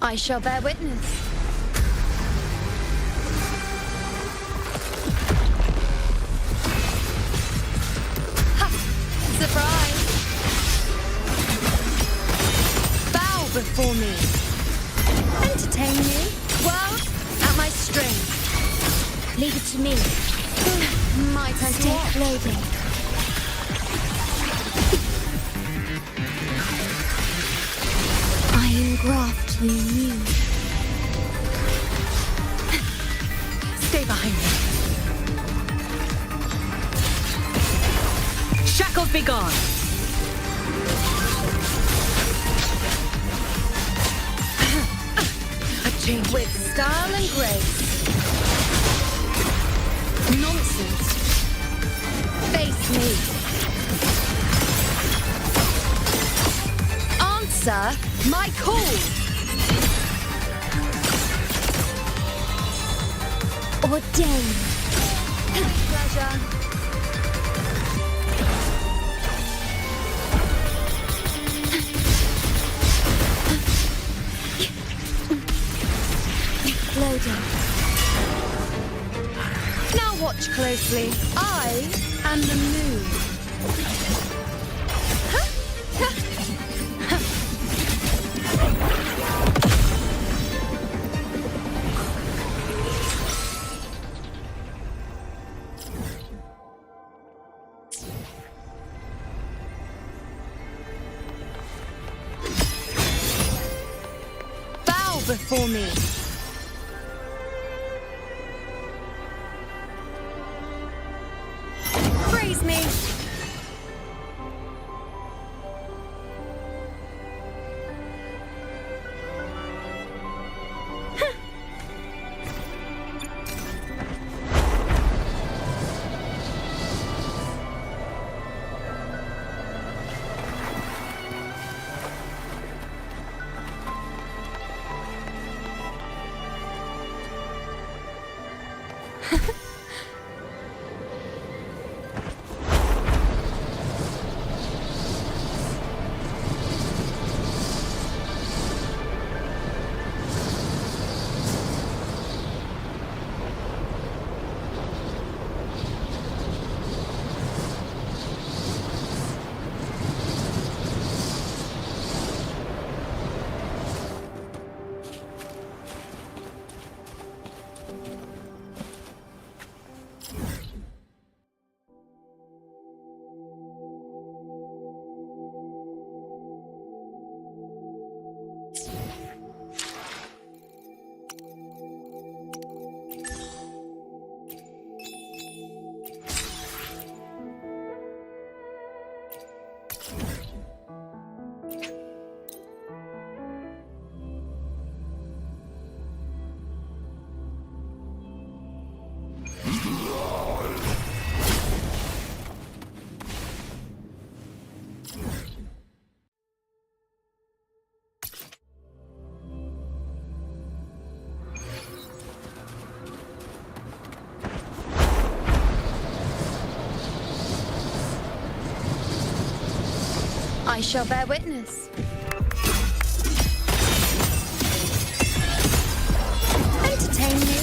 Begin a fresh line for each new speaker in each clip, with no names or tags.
I shall bear witness. Ha! Surprise! Bow before me. Entertain me? Well, at my strength.
Leave it to me.
My turn to
Stay
walk.
floating. I engraft you new.
Stay behind me. Shackles be gone. A change with style and grace. Nonsense. Face me. Answer my call.
Ordained.
Pleasure.
Loading.
Now watch closely. I am the moon. Bow before me. Praise me. I shall bear witness. Entertain me.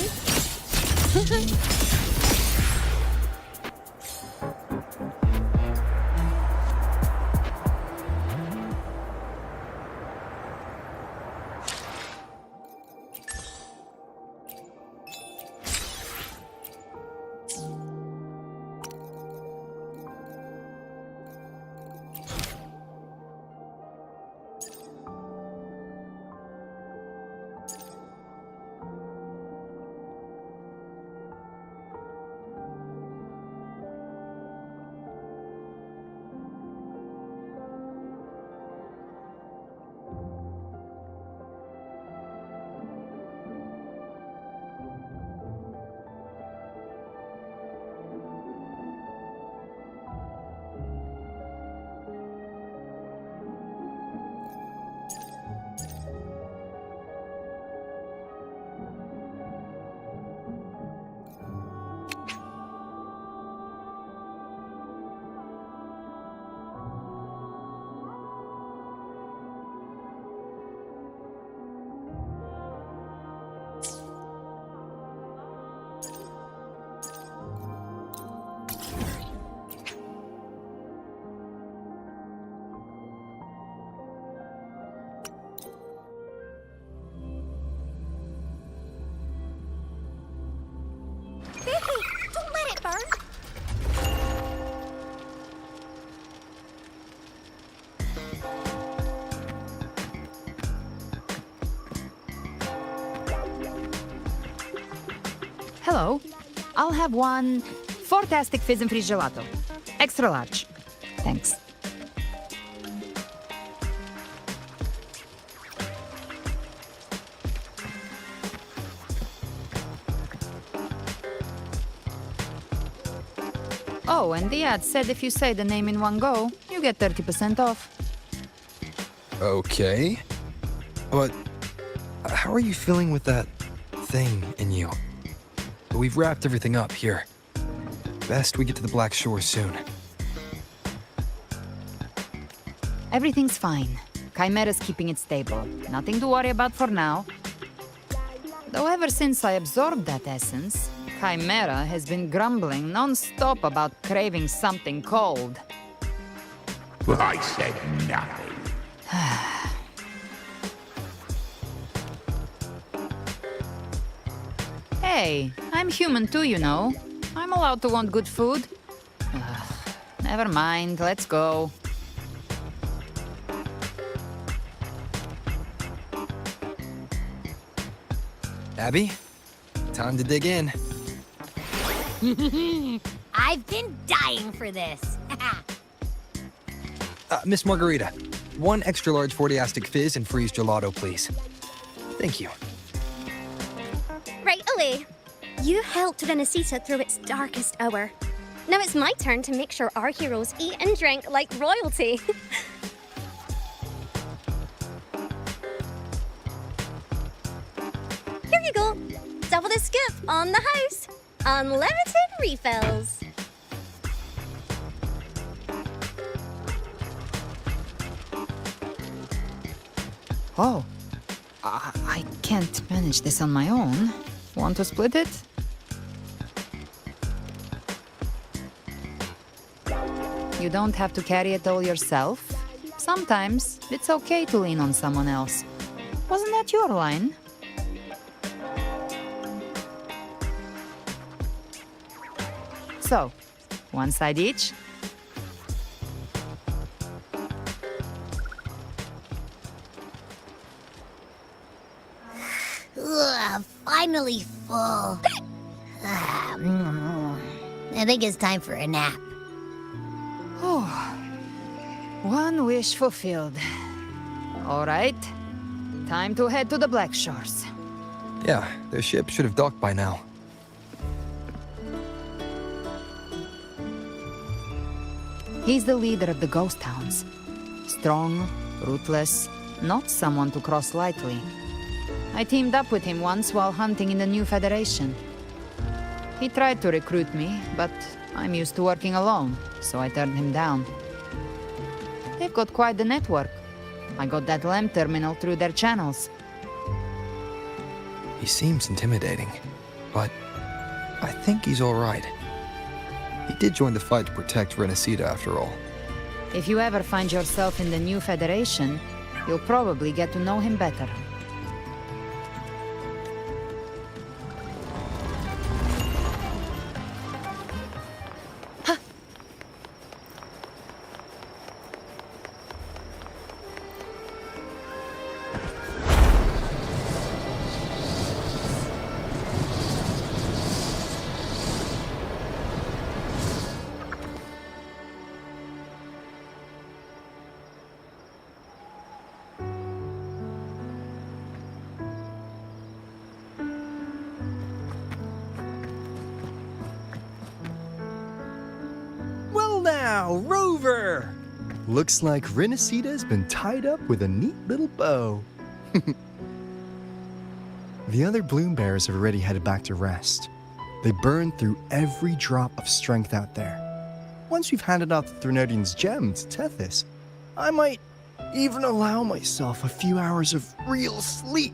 Hello. I'll have one fantastic fizz and freeze gelato. Extra large. Thanks. Oh, and the ad said if you say the name in one go, you get 30% off.
Okay. But how are you feeling with that thing in you? We've wrapped everything up here. Best we get to the Black Shore soon.
Everything's fine. Chimera's keeping it stable. Nothing to worry about for now. Though ever since I absorbed that essence, Chimera has been grumbling non-stop about craving something cold.
I said nothing.
Hey, I'm human too, you know. I'm allowed to want good food. Never mind, let's go.
Abby, time to dig in.
I've been dying for this.
Miss Margarita, one extra large Fortiastic Fizz and freeze gelato, please. Thank you.
Right away. You helped Ventus through its darkest hour. Now it's my turn to make sure our heroes eat and drink like royalty. Here you go. Double the scoop on the house. Unlimited refills.
Oh, I can't manage this on my own. Want to split it? You don't have to carry it all yourself. Sometimes it's okay to lean on someone else. Wasn't that your line? So, one side each.
Ugh, finally full. I think it's time for a nap.
Oh, one wish fulfilled. All right, time to head to the Black Shores.
Yeah, their ship should have docked by now.
He's the leader of the ghost towns. Strong, ruthless, not someone to cross lightly. I teamed up with him once while hunting in the new Federation. He tried to recruit me, but I'm used to working alone, so I turned him down. They've got quite the network. I got that LEM terminal through their channels.
He seems intimidating, but I think he's all right. He did join the fight to protect Renacida after all.
If you ever find yourself in the new Federation, you'll probably get to know him better.
Well now, Rover! Looks like Renacita's been tied up with a neat little bow. The other bloom bearers have already headed back to rest. They burned through every drop of strength out there. Once we've handed out the Threnodian's gem to Tethys, I might even allow myself a few hours of real sleep.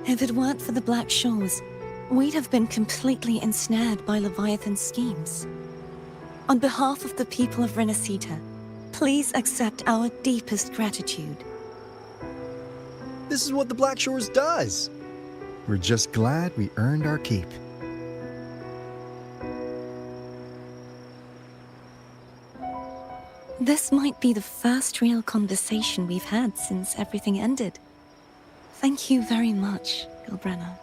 If it weren't for the Black Shores, we'd have been completely ensnared by Leviathan's schemes. On behalf of the people of Renacita, please accept our deepest gratitude.
This is what the Black Shores does. We're just glad we earned our keep.
This might be the first real conversation we've had since everything ended. Thank you very much, Gilbrenna.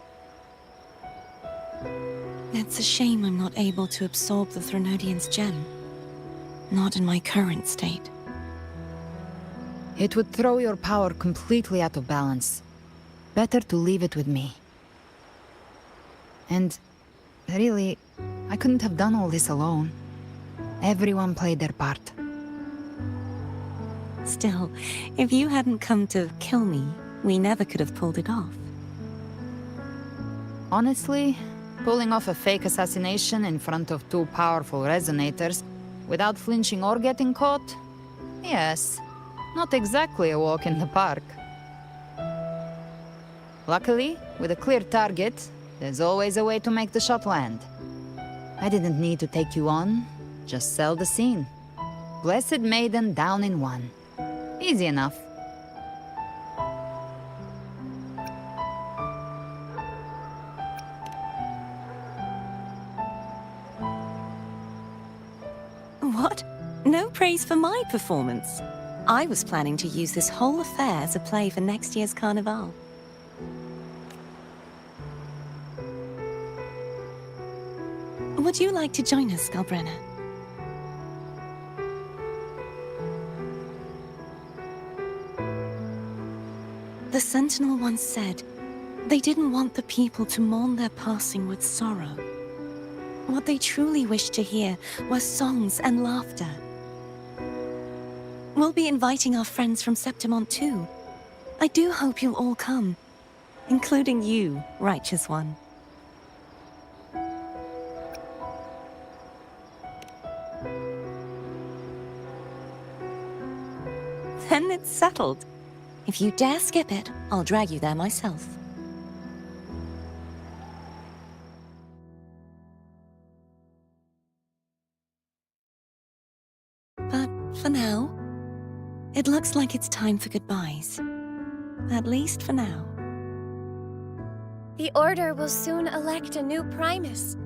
It's a shame I'm not able to absorb the Threnodian's gem. Not in my current state.
It would throw your power completely out of balance. Better to leave it with me. And really, I couldn't have done all this alone. Everyone played their part.
Still, if you hadn't come to kill me, we never could have pulled it off.
Honestly, pulling off a fake assassination in front of two powerful resonators without flinching or getting caught? Yes, not exactly a walk in the park. Luckily, with a clear target, there's always a way to make the shot land. I didn't need to take you on, just sell the scene. Blessed Maiden down in one. Easy enough.
What? No praise for my performance. I was planning to use this whole affair as a play for next year's Carnival. Would you like to join us, Gilbrenna? The Sentinel once said, they didn't want the people to mourn their passing with sorrow. What they truly wished to hear were songs and laughter. We'll be inviting our friends from Septimont too. I do hope you'll all come, including you, Righteous One. Then it's settled. If you dare skip it, I'll drag you there myself. But for now, it looks like it's time for goodbyes. At least for now.
The Order will soon elect a new Primus.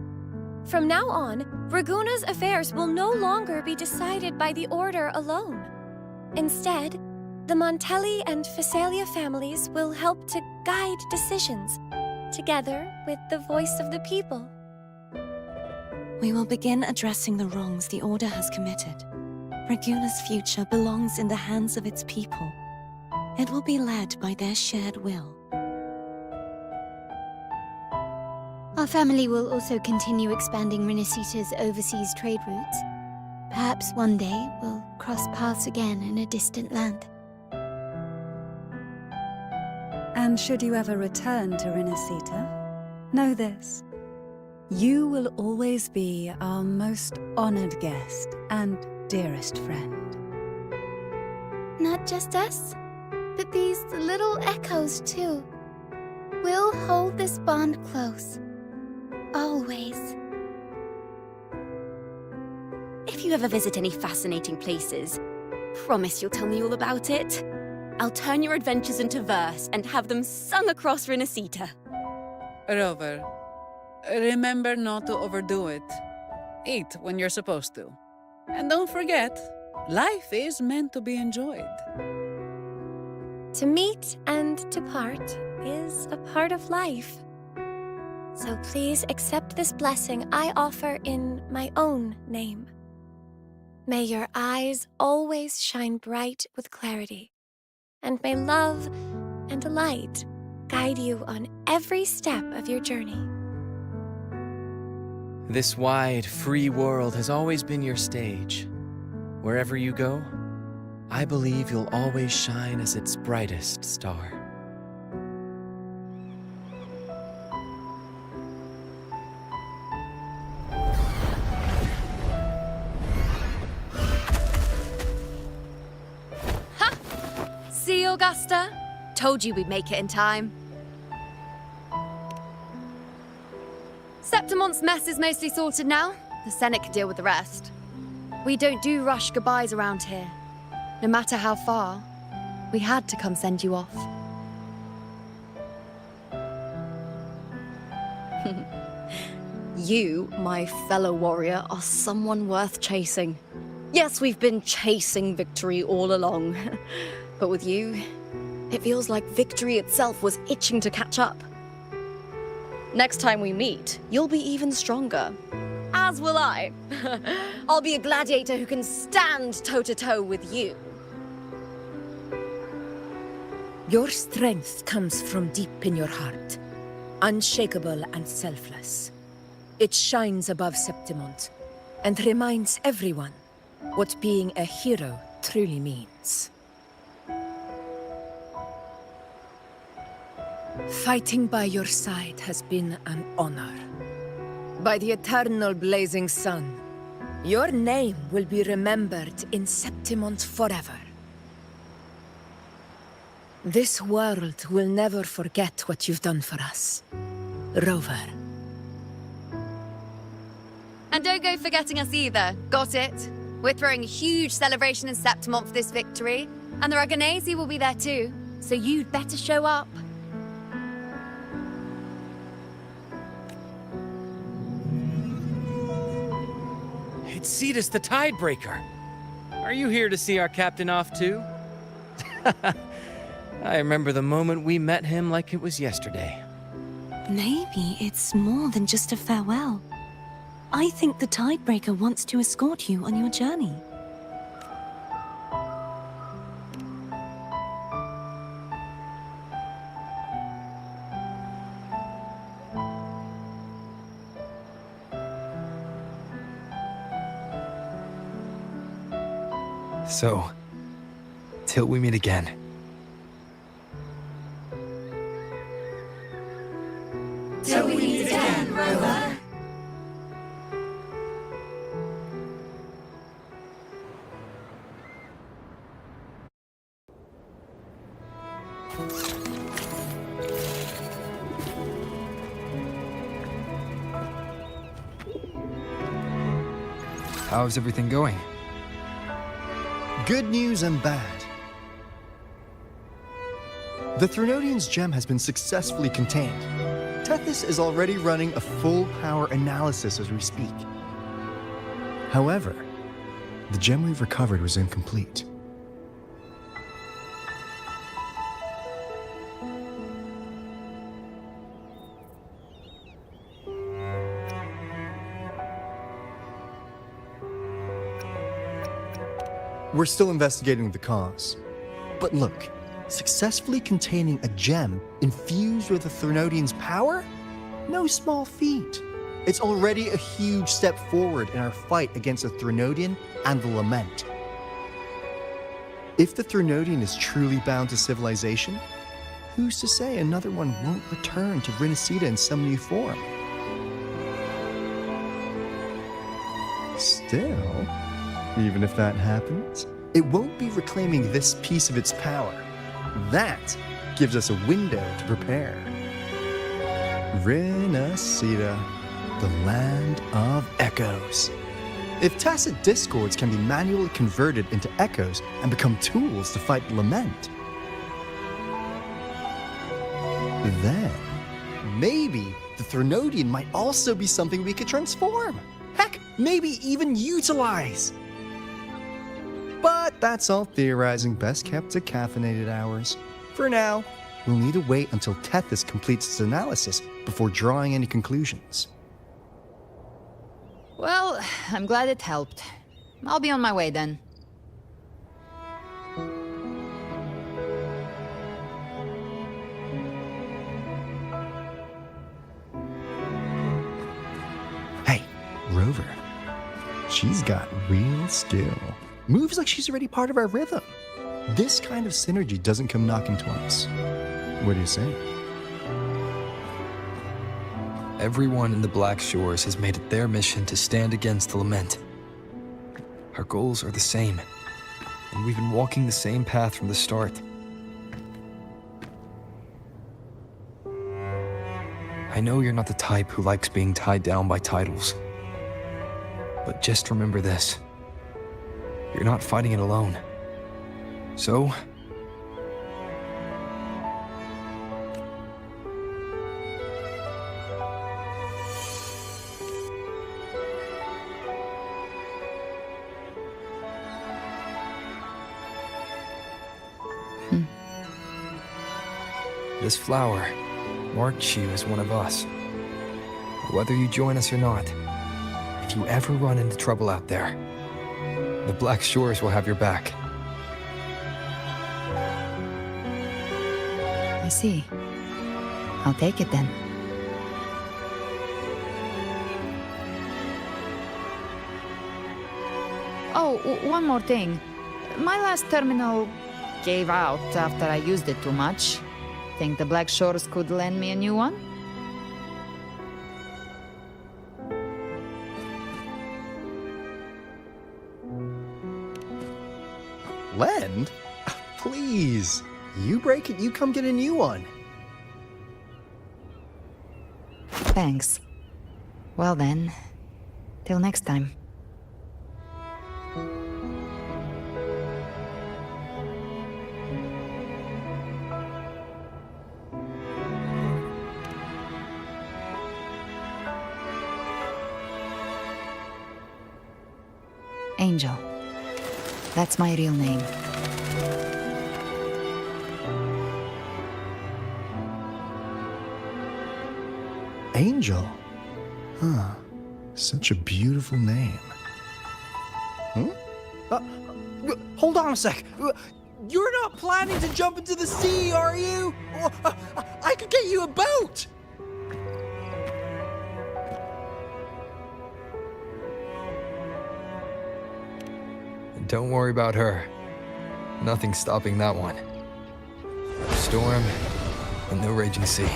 From now on, Raguna's affairs will no longer be decided by the Order alone. Instead, the Montelli and Phasalia families will help to guide decisions, together with the voice of the people.
We will begin addressing the wrongs the Order has committed. Raguna's future belongs in the hands of its people. It will be led by their shared will.
Our family will also continue expanding Renacita's overseas trade routes. Perhaps one day we'll cross paths again in a distant land.
And should you ever return to Renacita, know this. You will always be our most honored guest and dearest friend.
Not just us, but these little echoes too. We'll hold this bond close. Always.
If you ever visit any fascinating places, promise you'll tell me all about it. I'll turn your adventures into verse and have them sung across Renacita.
Rover, remember not to overdo it. Eat when you're supposed to. And don't forget, life is meant to be enjoyed.
To meet and to part is a part of life. So please accept this blessing I offer in my own name. May your eyes always shine bright with clarity, and may love and light guide you on every step of your journey.
This wide, free world has always been your stage. Wherever you go, I believe you'll always shine as its brightest star.
See, Augusta? Told you we'd make it in time. Septimont's mess is mostly sorted now. The Senate can deal with the rest.
We don't do rush goodbyes around here. No matter how far, we had to come send you off.
You, my fellow warrior, are someone worth chasing. Yes, we've been chasing victory all along. But with you, it feels like victory itself was itching to catch up. Next time we meet, you'll be even stronger. As will I. I'll be a gladiator who can stand toe-to-toe with you.
Your strength comes from deep in your heart, unshakable and selfless. It shines above Septimont, and reminds everyone what being a hero truly means. Fighting by your side has been an honor. By the eternal blazing sun, your name will be remembered in Septimont forever. This world will never forget what you've done for us, Rover.
And don't go forgetting us either, got it? We're throwing a huge celebration in Septimont for this victory, and the Aragonese will be there too, so you'd better show up.
It's Cetus the Tidebreaker. Are you here to see our captain off too? I remember the moment we met him like it was yesterday.
Maybe it's more than just a farewell. I think the Tidebreaker wants to escort you on your journey.
So, till we meet again.
Till we meet again, Rover.
How's everything going?
Good news and bad. The Threnodian's gem has been successfully contained. Tethys is already running a full power analysis as we speak. However, the gem we've recovered was incomplete. We're still investigating the cause. But look, successfully containing a gem infused with the Threnodian's power? No small feat. It's already a huge step forward in our fight against the Threnodian and the Lament. If the Threnodian is truly bound to civilization, who's to say another one won't return to Renacida in some new form? Still, even if that happens, it won't be reclaiming this piece of its power. That gives us a window to prepare. Renacida, the land of echoes. If tacit discords can be manually converted into echoes and become tools to fight Lament, then maybe the Threnodian might also be something we could transform. Heck, maybe even utilize. But that's all theorizing best kept to caffeinated hours. For now, we'll need to wait until Tethys completes its analysis before drawing any conclusions.
Well, I'm glad it helped. I'll be on my way then.
Hey, Rover. She's got real skill. Moves like she's already part of our rhythm. This kind of synergy doesn't come knocking twice. What do you say?
Everyone in the Black Shores has made it their mission to stand against the Lament. Our goals are the same, and we've been walking the same path from the start. I know you're not the type who likes being tied down by titles, but just remember this. you're not fighting it alone. So, this flower marks you as one of us. Whether you join us or not, if you ever run into trouble out there, the Black Shores will have your back.
I see. I'll take it then. Oh, one more thing. My last terminal gave out after I used it too much. Think the Black Shores could lend me a new one?
Lend? Please. You break it, you come get a new one.
Thanks. Well then, till next time. Angel. That's my real name.
Angel? Huh. Such a beautiful name.
Hold on a sec. You're not planning to jump into the sea, are you? I could get you a boat!
Don't worry about her. Nothing's stopping that one. No storm, and no raging sea.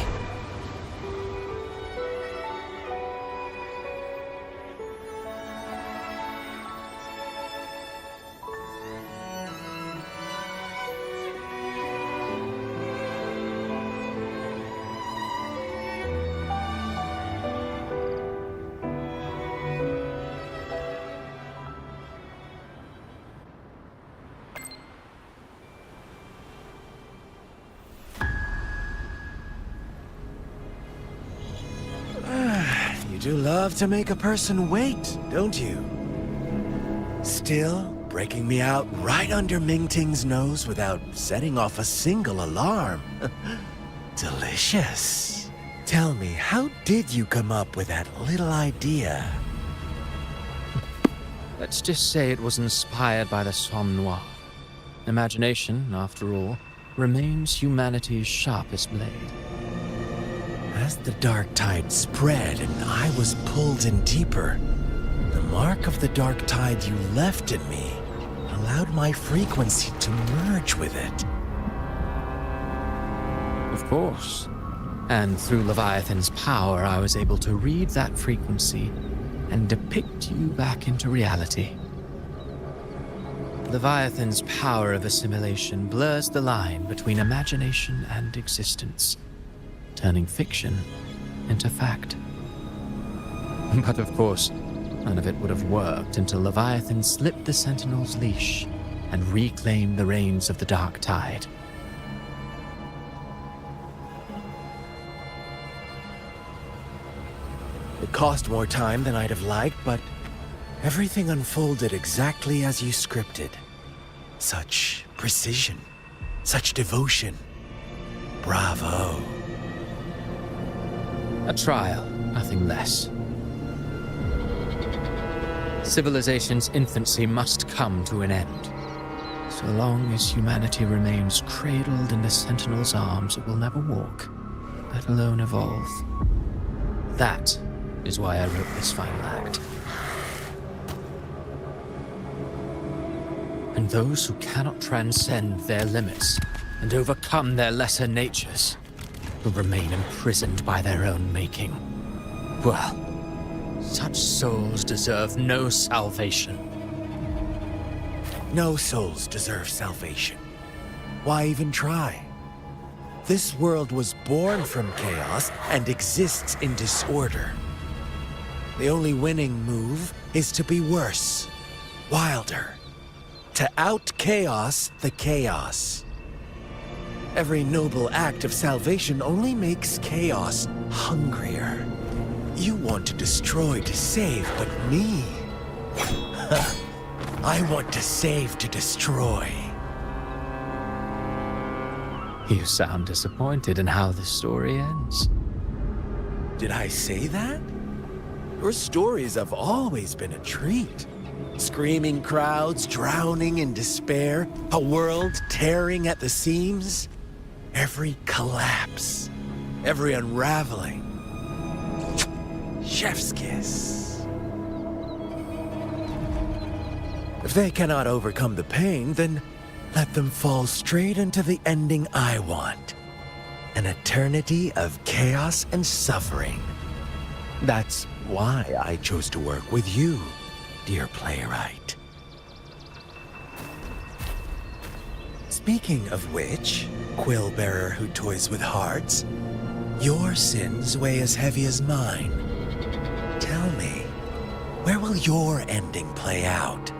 You do love to make a person wait, don't you? Still, breaking me out right under Mingting's nose without setting off a single alarm. Delicious. Tell me, how did you come up with that little idea?
Let's just say it was inspired by the Somme Noir. Imagination, after all, remains humanity's sharpest blade.
As the dark tide spread and I was pulled in deeper, the mark of the dark tide you left in me allowed my frequency to merge with it.
Of course. And through Leviathan's power, I was able to read that frequency and depict you back into reality. Leviathan's power of assimilation blurs the line between imagination and existence, turning fiction into fact. But of course, none of it would have worked until Leviathan slipped the Sentinel's leash and reclaimed the reins of the Dark Tide.
It cost more time than I'd have liked, but everything unfolded exactly as you scripted. Such precision, such devotion. Bravo.
A trial, nothing less. Civilization's infancy must come to an end. So long as humanity remains cradled in the Sentinel's arms, it will never walk, let alone evolve. That is why I wrote this final act. And those who cannot transcend their limits and overcome their lesser natures will remain imprisoned by their own making. Well, such souls deserve no salvation.
No souls deserve salvation. Why even try? This world was born from chaos and exists in disorder. The only winning move is to be worse, wilder, to out-chaos the chaos. Every noble act of salvation only makes chaos hungrier. You want to destroy to save, but me? I want to save to destroy.
You sound disappointed in how the story ends.
Did I say that? Your stories have always been a treat. Screaming crowds drowning in despair, a world tearing at the seams. Every collapse, every unraveling. Chef's kiss. If they cannot overcome the pain, then let them fall straight into the ending I want. An eternity of chaos and suffering. That's why I chose to work with you, dear playwright. Speaking of which, quill bearer who toys with hearts, your sins weigh as heavy as mine. Tell me, where will your ending play out?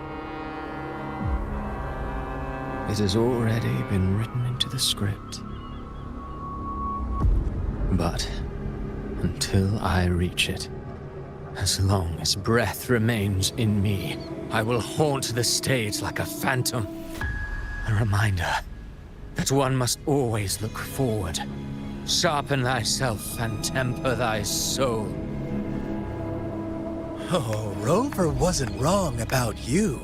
It has already been written into the script. But until I reach it, as long as breath remains in me, I will haunt the stage like a phantom. A reminder that one must always look forward. Sharpen thyself and temper thy soul.
Oh, Rover wasn't wrong about you.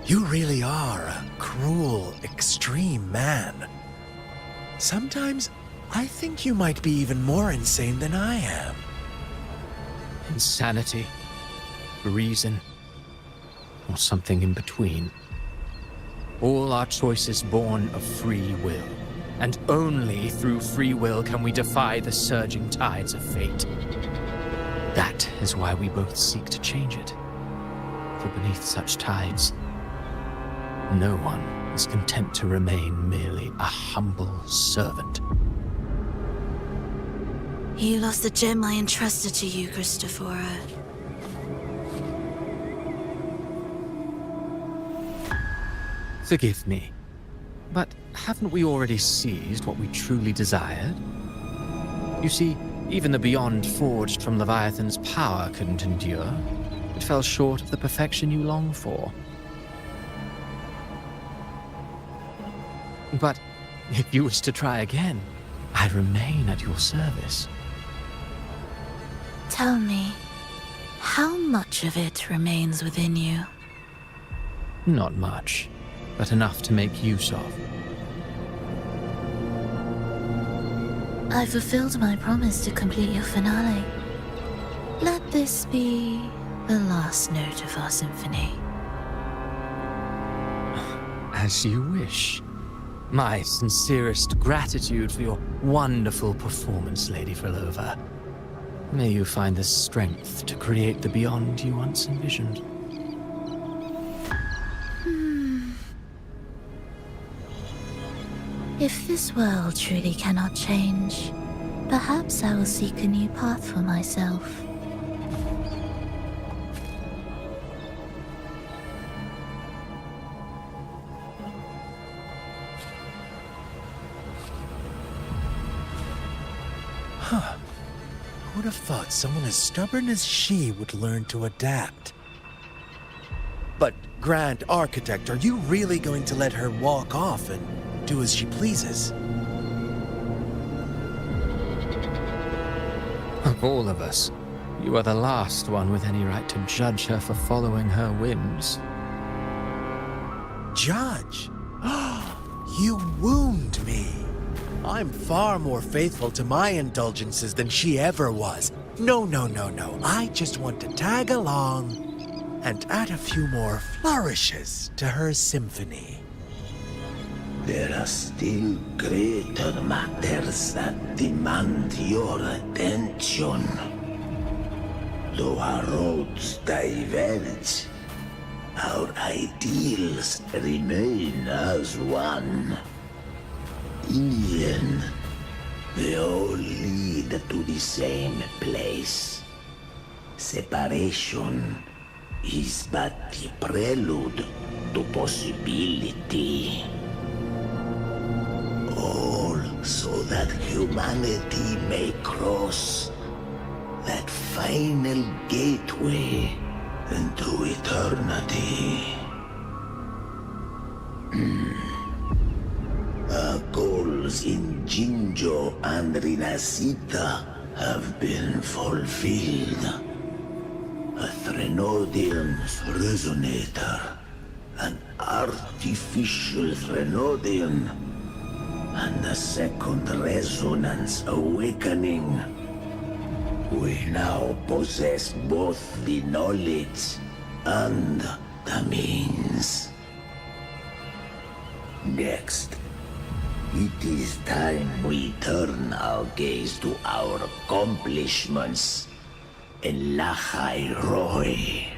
You really are a cruel, extreme man. Sometimes I think you might be even more insane than I am.
Insanity, reason, or something in between. All our choices born of free will, and only through free will can we defy the surging tides of fate. That is why we both seek to change it. For beneath such tides, no one is content to remain merely a humble servant.
You lost the gem I entrusted to you, Crystaflow.
Forgive me, but haven't we already seized what we truly desired? You see, even the beyond forged from Leviathan's power couldn't endure. It fell short of the perfection you long for. But if you wish to try again, I remain at your service.
Tell me, how much of it remains within you?
Not much, but enough to make use of.
I fulfilled my promise to complete your finale. Let this be the last note of our symphony.
As you wish. My sincerest gratitude for your wonderful performance, Lady Frolova. May you find the strength to create the beyond you once envisioned.
If this world truly cannot change, perhaps I will seek a new path for myself.
Huh. I would have thought someone as stubborn as she would learn to adapt. But, Grand Architect, are you really going to let her walk off and do as she pleases?
Of all of us, you are the last one with any right to judge her for following her whims.
Judge? You wound me. I'm far more faithful to my indulgences than she ever was. No. I just want to tag along and add a few more flourishes to her symphony.
There are still greater matters that demand your attention. Though our roads diverge, our ideals remain as one. In the end, they all lead to the same place. Separation is but the prelude to possibility. All so that humanity may cross that final gateway into eternity. Our goals in Jinjo and Rinasita have been fulfilled. A Threnodium resonator, an artificial Threnodium, and a second resonance awakening. We now possess both the knowledge and the means. Next, it is time we turn our gaze to our accomplishments in Lahai Roy.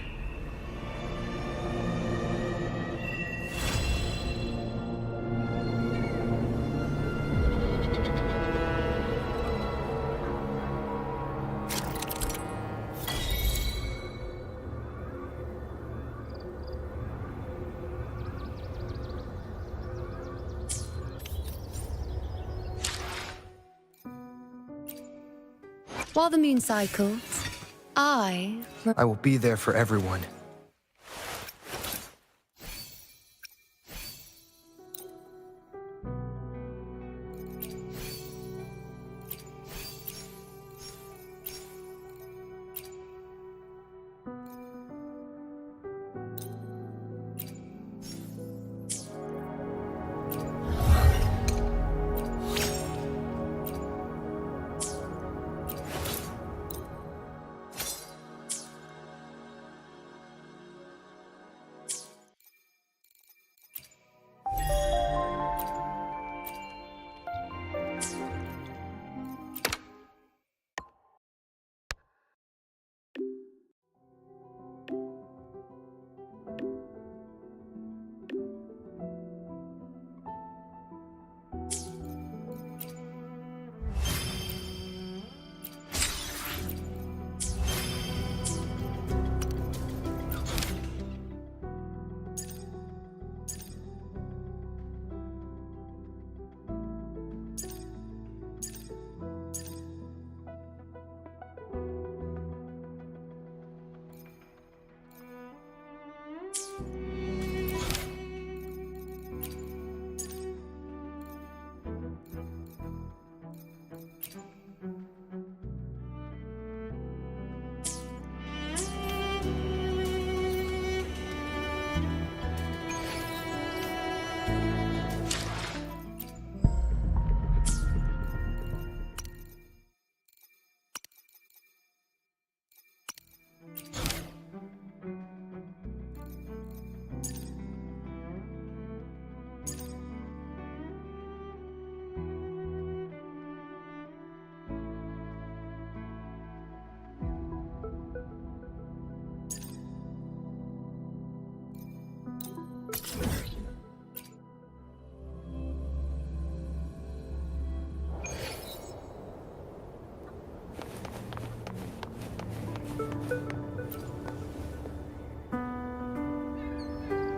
While the moon cycles, I
will be there for everyone.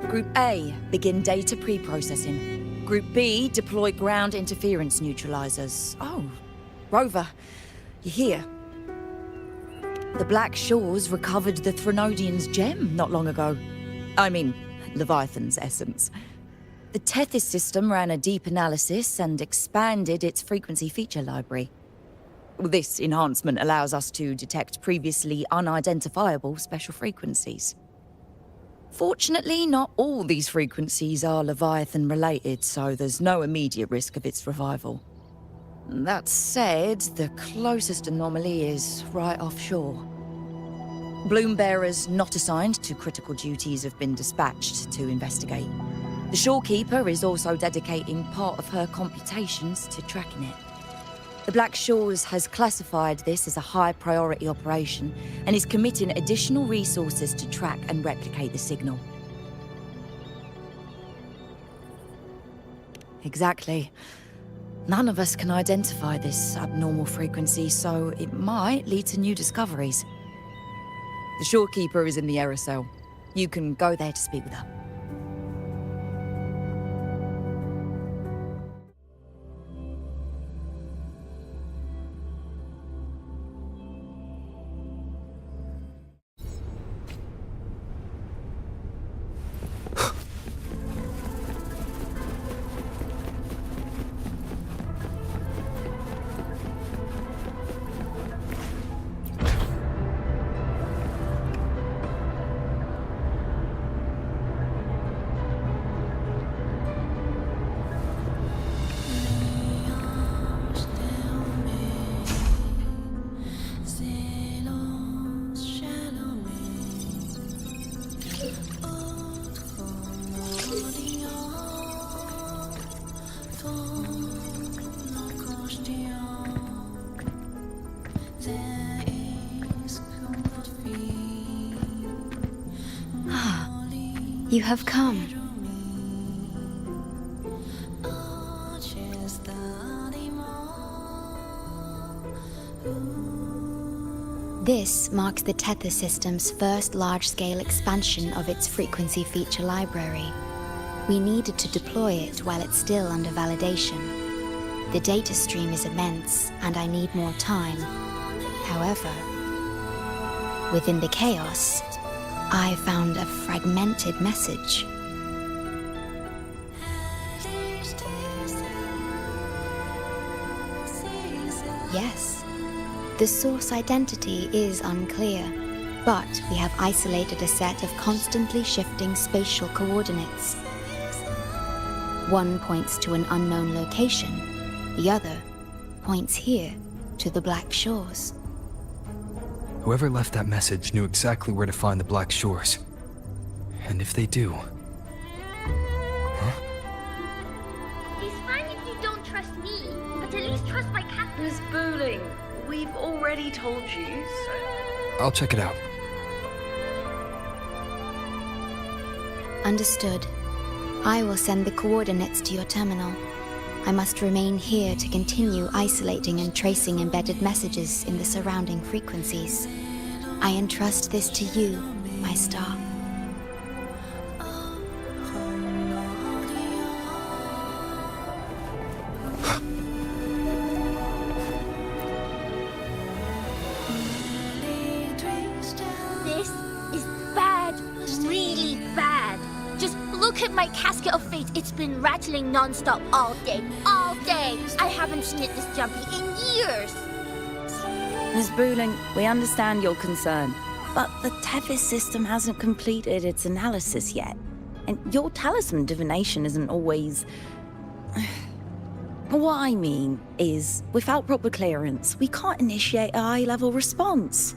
Group A, begin data pre-processing. Group B, deploy ground interference neutralizers. Oh, Rover, you're here. The Black Shores recovered the Threnodian's gem not long ago. I mean, Leviathan's essence. The Tethys system ran a deep analysis and expanded its frequency feature library. This enhancement allows us to detect previously unidentifiable special frequencies. Fortunately, not all these frequencies are Leviathan-related, so there's no immediate risk of its revival. That said, the closest anomaly is right offshore. Bloom bearers not assigned to critical duties have been dispatched to investigate. The shorekeeper is also dedicating part of her computations to tracking it. The Black Shores has classified this as a high-priority operation and is committing additional resources to track and replicate the signal. Exactly. None of us can identify this abnormal frequency, so it might lead to new discoveries. The shorekeeper is in the aerosol. You can go there to speak with her.
You have come. This marks the Tether system's first large-scale expansion of its frequency feature library. We needed to deploy it while it's still under validation. The data stream is immense, and I need more time. However, within the chaos, I found a fragmented message. Yes, the source identity is unclear, but we have isolated a set of constantly shifting spatial coordinates. One points to an unknown location, the other points here to the Black Shores.
Whoever left that message knew exactly where to find the Black Shores. And if they do... Huh?
It's fine if you don't trust me, but at least trust my cat.
Miss Booling, we've already told you, so...
I'll check it out.
Understood. I will send the coordinates to your terminal. I must remain here to continue isolating and tracing embedded messages in the surrounding frequencies. I entrust this to you, my star.
This is bad, really bad. Just look at my casket of fate. It's been rattling non-stop all day. All day! I haven't seen it this jumpy in years!
Miss Booling, we understand your concern, but the Tethys system hasn't completed its analysis yet. And your talisman divination isn't always... What I mean is, without proper clearance, we can't initiate a high-level response.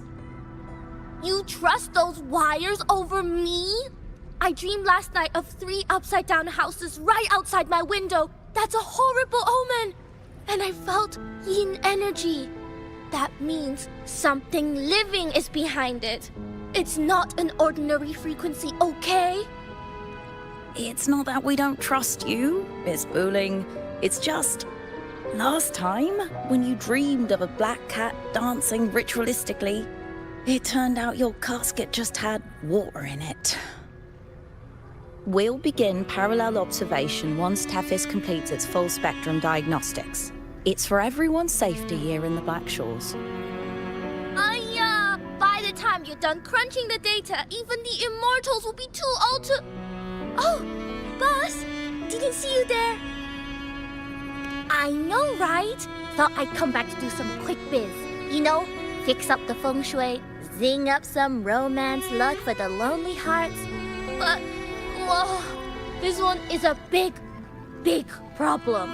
You trust those wires over me? I dreamed last night of 3 upside-down houses right outside my window. That's a horrible omen! And I felt yin energy. That means something living is behind it. It's not an ordinary frequency, okay?
It's not that we don't trust you, Miss Booling. It's just... last time, when you dreamed of a black cat dancing ritualistically, it turned out your casket just had water in it. We'll begin parallel observation once Tethys completes its full spectrum diagnostics. It's for everyone's safety here in the Black Shores.
By the time you're done crunching the data, even the immortals will be too old to... Oh, boss! Didn't see you there. I know, right? Thought I'd come back to do some quick biz. You know, fix up the feng shui, zing up some romance luck for the lonely hearts. But... whoa, this one is a big, big problem.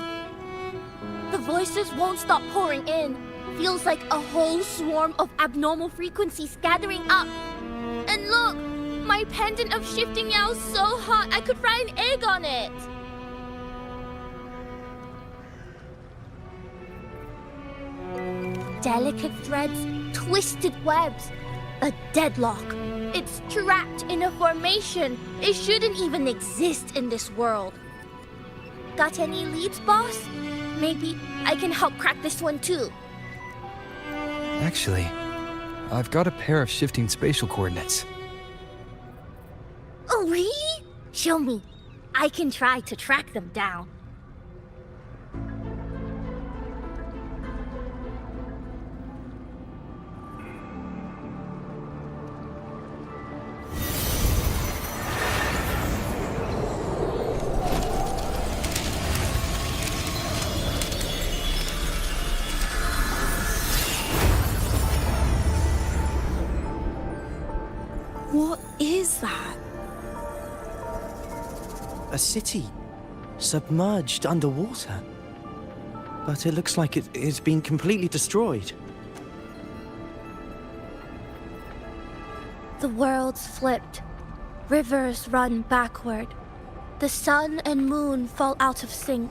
The voices won't stop pouring in. Feels like a whole swarm of abnormal frequencies gathering up. And look, my pendant of shifting yao is so hot I could fry an egg on it. Delicate threads, twisted webs, a deadlock. It's trapped in a formation. It shouldn't even exist in this world. Got any leads, boss? Maybe I can help crack this one too.
Actually, I've got a pair of shifting spatial coordinates.
Show me. I can try to track them down.
What is that?
A city submerged underwater. But it looks like it's been completely destroyed.
The world's flipped. Rivers run backward. The sun and moon fall out of sync.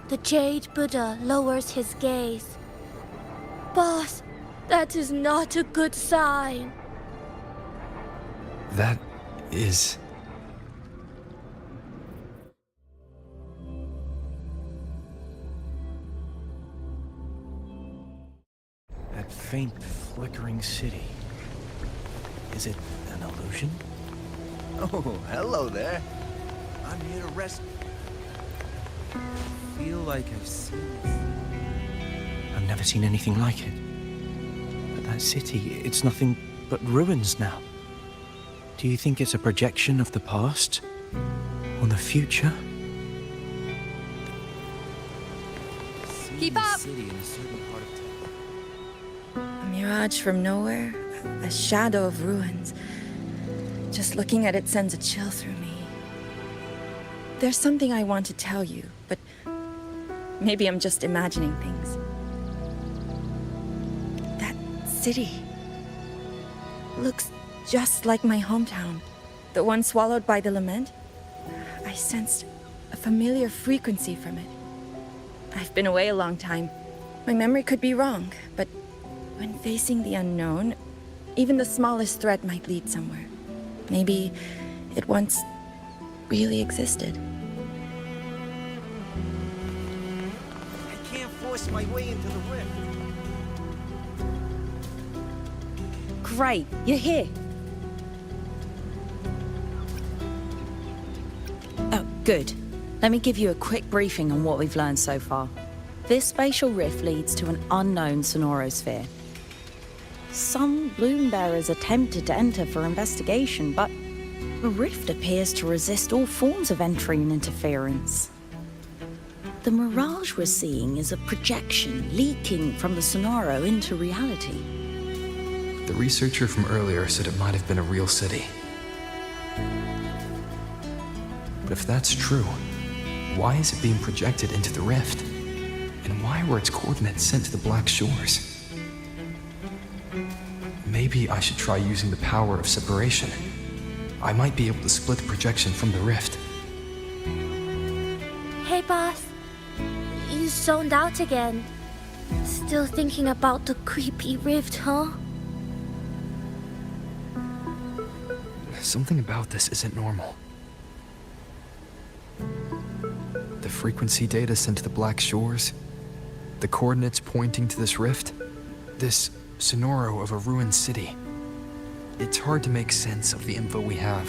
The Jade Buddha lowers his gaze. Boss, that is not a good sign.
That is...
That faint, flickering city. Is it an illusion?
Oh, hello there. I'm here to rescue. I feel like I've seen this.
I've never seen anything like it. But that city, it's nothing but ruins now. Do you think it's a projection of the past? Or the future?
Keep up!
A mirage from nowhere, a shadow of ruins. Just looking at it sends a chill through me. There's something I want to tell you, but maybe I'm just imagining things. That city looks just like my hometown, the one swallowed by the lament. I sensed a familiar frequency from it. I've been away a long time. My memory could be wrong, but when facing the unknown, even the smallest threat might lead somewhere. Maybe it once really existed.
I can't force my way into the rift.
Great, you're here. Oh, good. Let me give you a quick briefing on what we've learned so far. This spatial rift leads to an unknown sonorosphere. Some bloom bearers attempted to enter for investigation, but the rift appears to resist all forms of entry and interference. The mirage we're seeing is a projection leaking from the sonoro into reality.
The researcher from earlier said it might have been a real city. But if that's true, why is it being projected into the rift? And why were its coordinates sent to the Black Shores? Maybe I should try using the power of separation. I might be able to split the projection from the rift.
Hey, boss. You zoned out again. Still thinking about the creepy rift, huh?
Something about this isn't normal. The frequency data sent to the Black Shores, the coordinates pointing to this rift, this sonoro of a ruined city. It's hard to make sense of the info we have.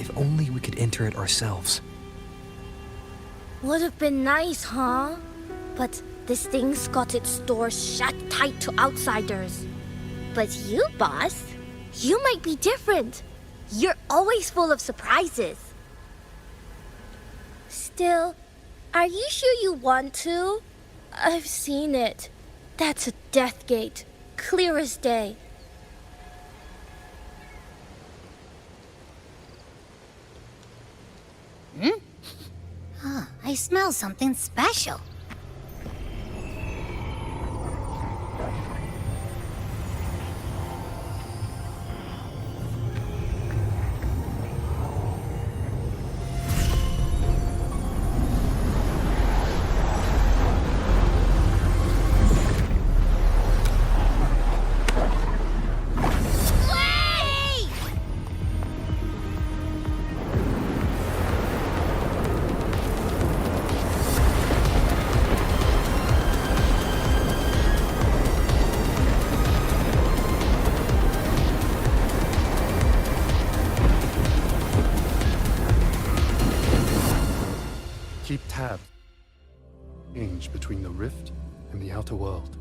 If only we could enter it ourselves.
Would have been nice, huh? But this thing's got its doors shut tight to outsiders. But you, boss, you might be different. You're always full of surprises. Still, are you sure you want to? I've seen it. That's a death gate, clear as day.
I smell something special.
exchange between the rift and the outer world.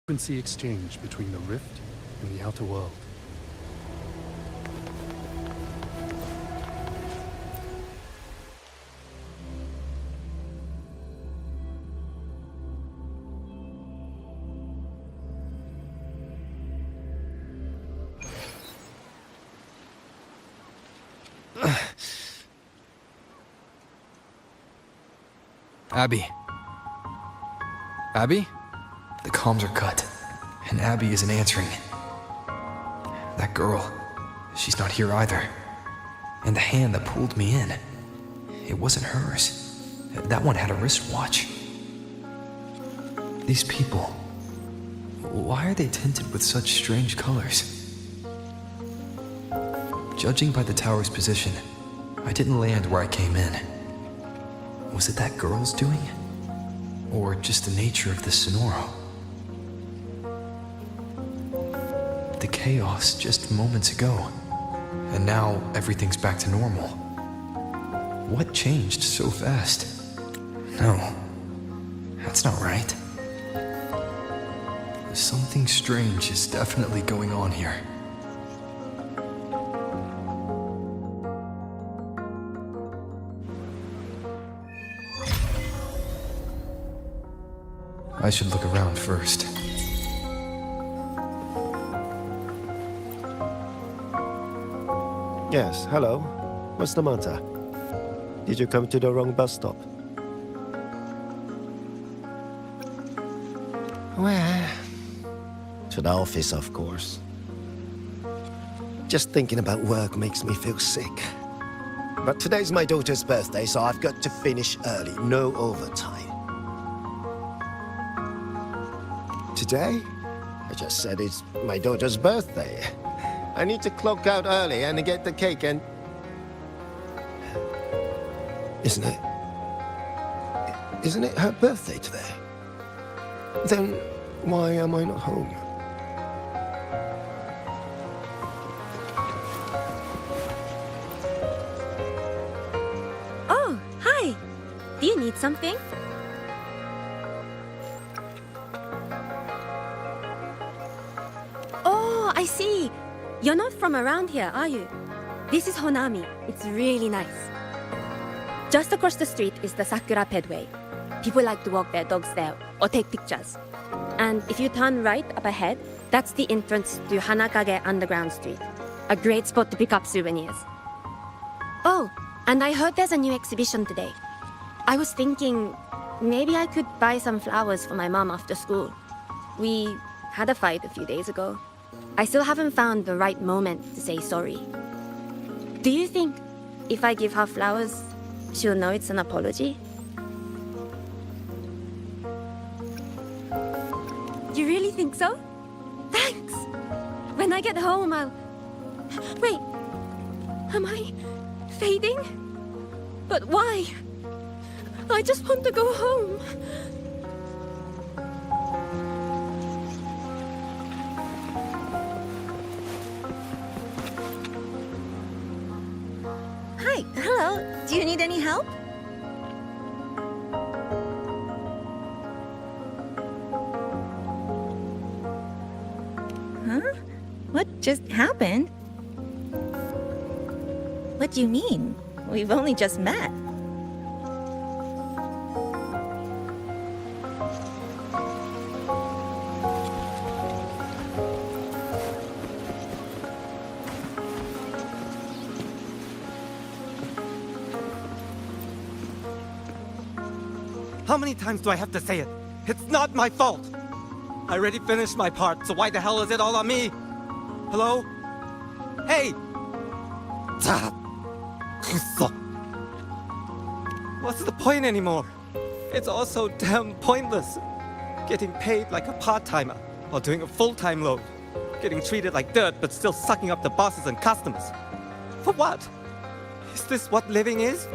Frequency exchange between the rift and the outer world.
Abby. Abby? The comms are cut, and Abby isn't answering. That girl, she's not here either. And the hand that pulled me in, it wasn't hers. That one had a wristwatch. These people, why are they tinted with such strange colors? Judging by the tower's position, I didn't land where I came in. Was it that girl's doing? Or just the nature of the Sonoro? the chaos just moments ago. And now everything's back to normal. What changed so fast? No, that's not right. Something strange is definitely going on here. I should look around first.
Yes, hello. What's the matter? Did you come to the wrong bus stop? Where? To the office, of course. Just thinking about work makes me feel sick. But today's my daughter's birthday, so I've got to finish early. No overtime. Today? I just said it's my daughter's birthday. I need to clock out early and get the cake and... Isn't it her birthday today? Then why am I not home?
Oh, hi! Do you need something? Oh, I see! You're not from around here, are you? This is Honami. It's really nice. Just across the street is the Sakura Pedway. People like to walk their dogs there or take pictures. And if you turn right up ahead, that's the entrance to Hanakage Underground Street. A great spot to pick up souvenirs. Oh, and I heard there's a new exhibition today. I was thinking maybe I could buy some flowers for my mom after school. We had a fight a few days ago. I still haven't found the right moment to say sorry. Do you think if I give her flowers, she'll know it's an apology? You really think so? Thanks! When I get home, I'll... Wait, am I fading? But why? I just want to go home.
Hi, hello. Do you need any help? Huh? What just happened? What do you mean? We've only just met.
How many times do I have to say it? It's not my fault! I already finished my part, so why the hell is it all on me? Hello? Hey! What's the point anymore? It's all so damn pointless. Getting paid like a part-timer, while doing a full-time load. Getting treated like dirt, but still sucking up the bosses and customers. For what? Is this what living is?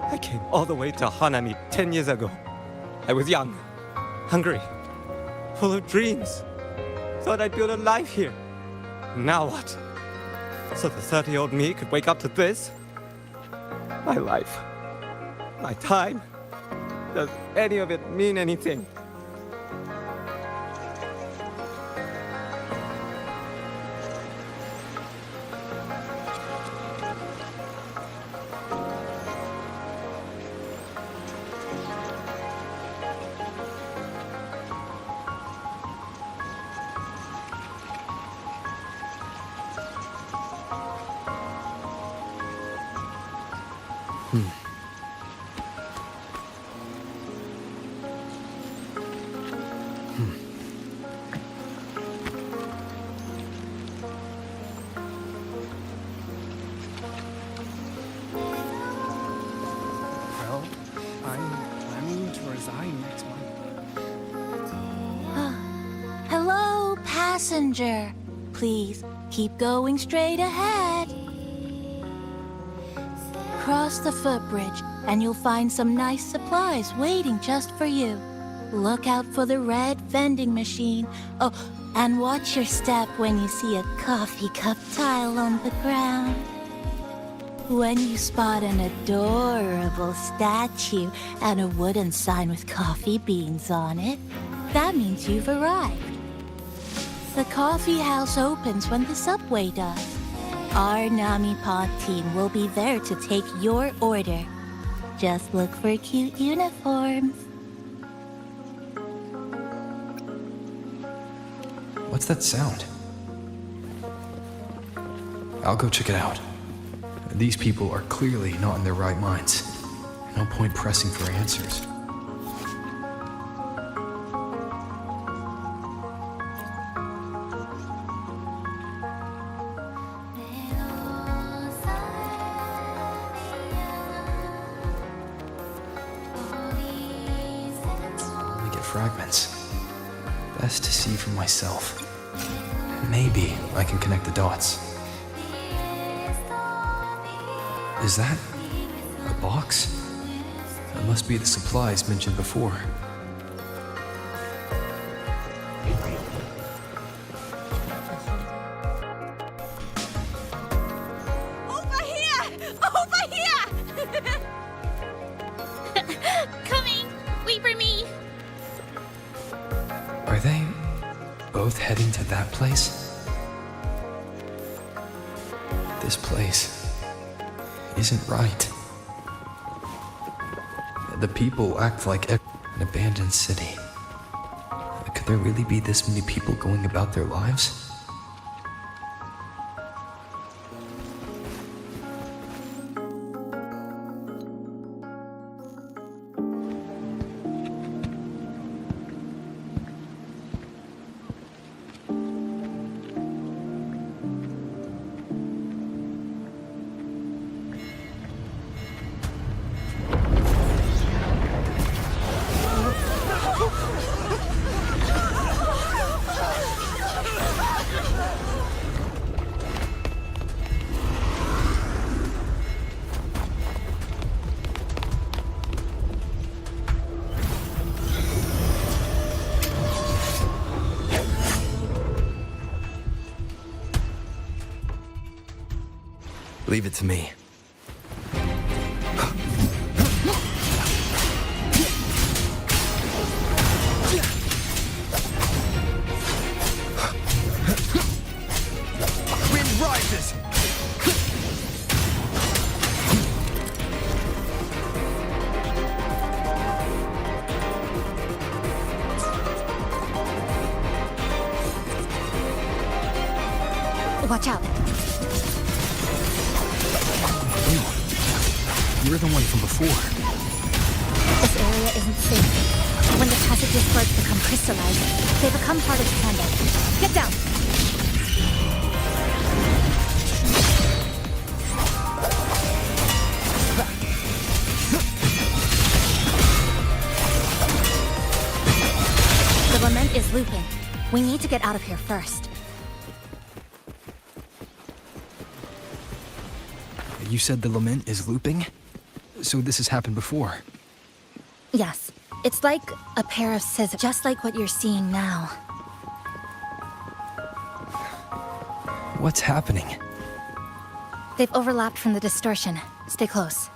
I came all the way to Hanami 10 years ago. I was young, hungry, full of dreams. Thought I'd build a life here. Now what? So the 30-year-old me could wake up to this? My life, my time, does any of it mean anything?
Well, I'm planning to resign next month.
Hello, passenger. Please keep going straight ahead. Cross the footbridge, and you'll find some nice supplies waiting just for you. Look out for the red vending machine. Oh, And watch your step when you see a coffee cup tile on the ground. When you spot an adorable statue and a wooden sign with coffee beans on it, that means you've arrived. The coffee house opens when the subway does. Our Nami Pod team will be there to take your order. Just look for cute uniforms.
What's that sound? I'll go check it out. These people are clearly not in their right minds. No point pressing for answers. Only get fragments. Best to see for myself. Maybe I can connect the dots. Is that a box? That must be the supplies mentioned before.
Over here! Over here! Coming! Wait for me!
Are they both heading to that place? This place isn't right. The people act like an abandoned city. Could there really be this many people going about their lives? Leave it to me. Wind rises!
Watch out.
You're the one from before.
This area isn't safe. When the passage's floods become crystallized, they become part of the canvas. Get down! The lament is looping. We need to get out of here first.
You said the lament is looping? So this has happened before?
Yes. It's like a pair of scissors, just like what you're seeing now.
What's happening?
They've overlapped from the distortion. Stay close.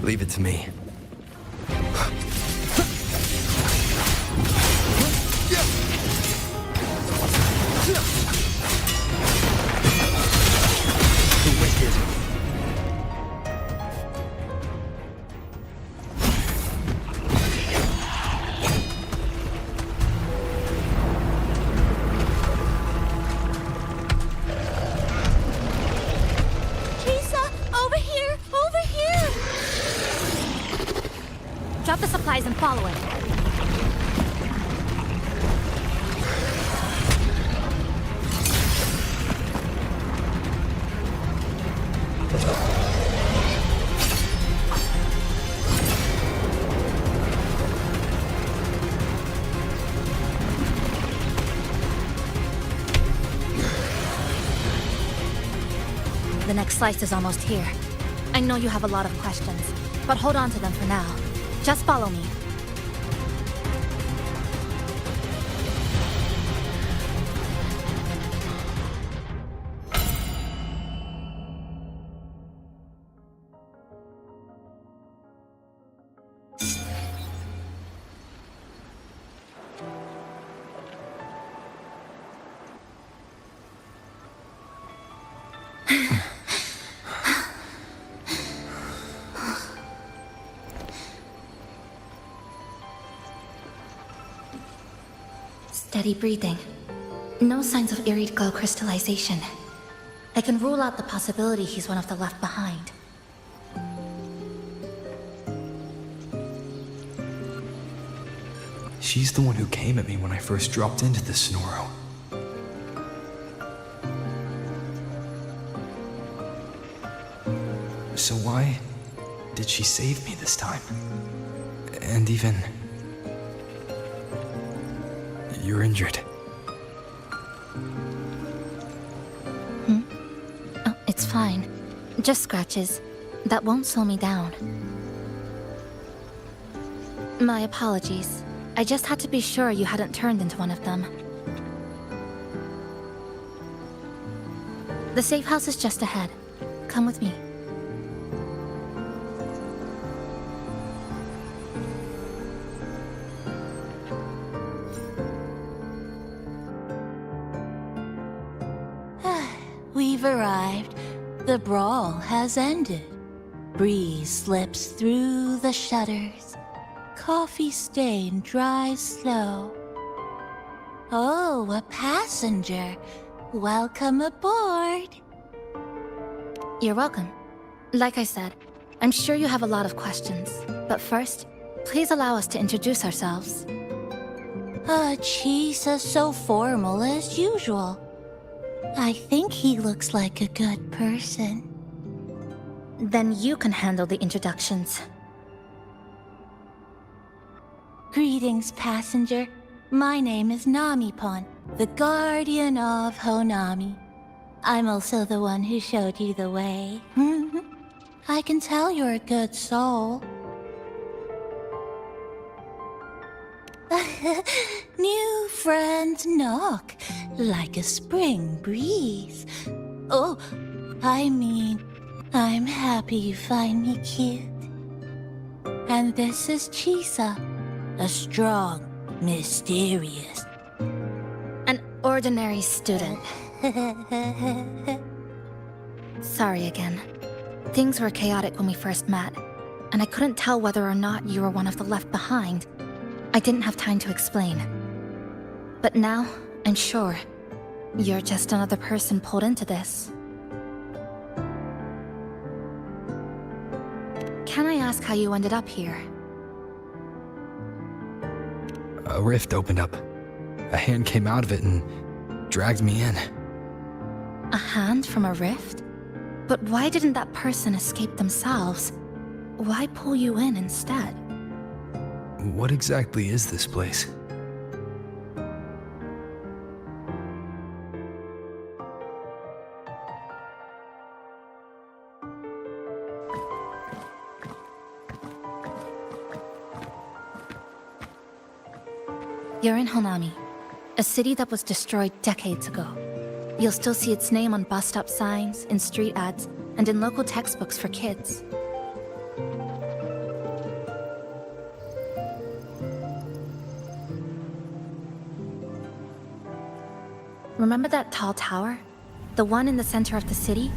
Leave it to me. The wicked.
Drop the supplies and follow it.
The next slice is almost here. I know you have a lot of questions, but hold on to them for now. Just follow me. Steady breathing. No signs of iridical crystallization. I can rule out the possibility he's one of the left behind.
She's the one who came at me when I first dropped into the Sonoro. So why did she save me this time? And even... You're injured.
Oh, it's fine. Just scratches. That won't slow me down. My apologies. I just had to be sure you hadn't turned into one of them. The safe house is just ahead. Come with me.
We've arrived. The brawl has ended. Breeze slips through the shutters. Coffee stain dries slow. Oh, a passenger. Welcome aboard.
You're welcome. Like I said, I'm sure you have a lot of questions. But first, please allow us to introduce ourselves.
Chisa's so formal as usual. I think he looks like a good person.
Then you can handle the introductions.
Greetings, passenger. My name is Namipon, the guardian of Honami. I'm also the one who showed you the way. I can tell you're a good soul. New friends knock like a spring breeze. Oh, I mean, I'm happy you find me cute. And this is Chisa, a strong, mysterious...
An ordinary student. Sorry again. Things were chaotic when we first met, and I couldn't tell whether or not you were one of the left behind. I didn't have time to explain. But now, I'm sure, you're just another person pulled into this. Can I ask how you ended up here?
A rift opened up. A hand came out of it and dragged me in.
A hand from a rift? But why didn't that person escape themselves? Why pull you in instead?
What exactly is this place?
You're in Honami, a city that was destroyed decades ago. You'll still see its name on bus stop signs, in street ads, and in local textbooks for kids. Remember that tall tower? The one in the center of the city?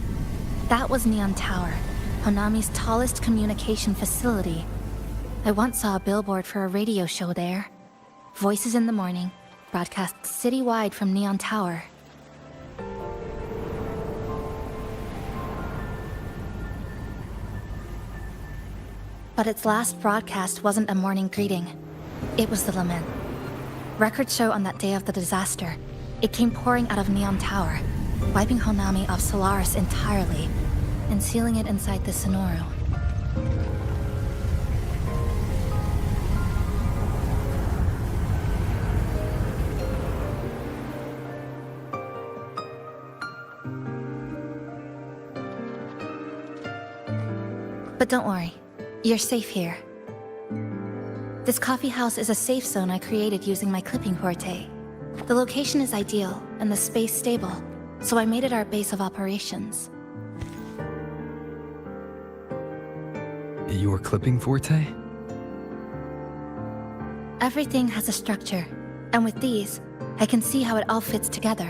That was Neon Tower, Honami's tallest communication facility. I once saw a billboard for a radio show there. Voices in the morning, broadcast citywide from Neon Tower. But its last broadcast wasn't a morning greeting. It was the lament. Records show on that day of the disaster, it came pouring out of Neon Tower, wiping Honami off Solaris entirely, and sealing it inside the Sonoro. But don't worry, you're safe here. This coffee house is a safe zone I created using my clipping forte. The location is ideal and the space stable, so I made it our base of operations.
Your clipping forte?
Everything has a structure, and with these, I can see how it all fits together.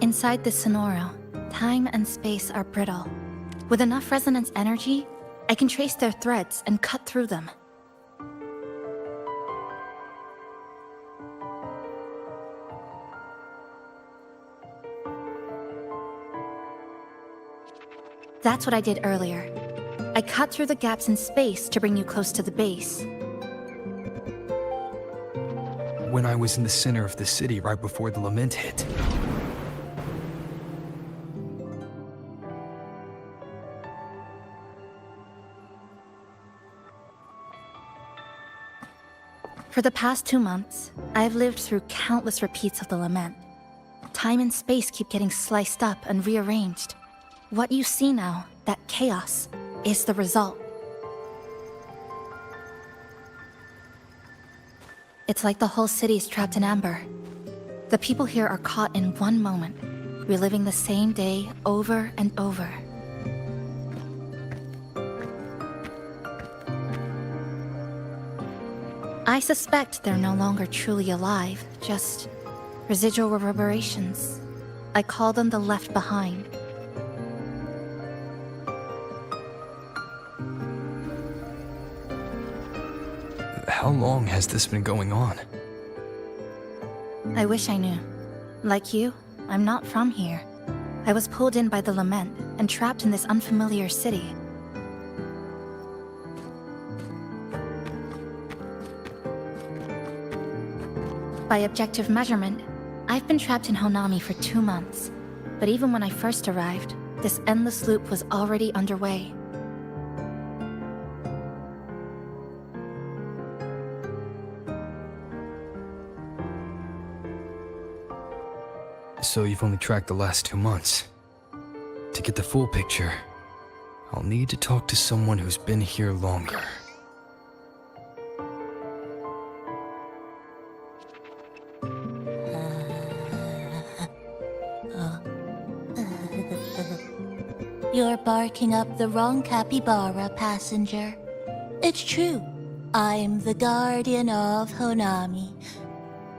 Inside this Sonoro, time and space are brittle. With enough resonance energy, I can trace their threads and cut through them. That's what I did earlier. I cut through the gaps in space to bring you close to the base.
When I was in the center of the city right before the lament hit.
For the past 2 months, I've lived through countless repeats of the lament. Time and space keep getting sliced up and rearranged. What you see now, that chaos, is the result. It's like the whole city is trapped in amber. The people here are caught in one moment, reliving the same day over and over. I suspect they're no longer truly alive, just residual reverberations. I call them the left behind.
How long has this been going on?
I wish I knew. Like you, I'm not from here. I was pulled in by the lament and trapped in this unfamiliar city. By objective measurement, I've been trapped in Honami for 2 months. But even when I first arrived, this endless loop was already underway.
So you've only tracked the last 2 months. To get the full picture, I'll need to talk to someone who's been here longer.
You're barking up the wrong capybara, passenger. It's true, I'm the guardian of Honami.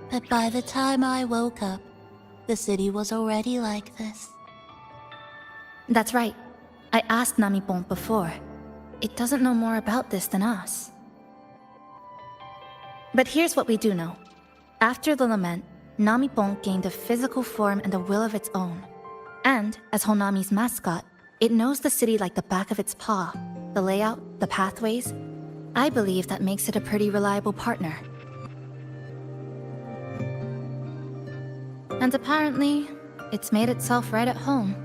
But by the time I woke up, the city was already like this.
That's right. I asked Namibon before. It doesn't know more about this than us. But here's what we do know. After the lament, Namibon gained a physical form and a will of its own. And, as Honami's mascot, it knows the city like the back of its paw. The layout, the pathways. I believe that makes it a pretty reliable partner. And apparently, it's made itself right at home.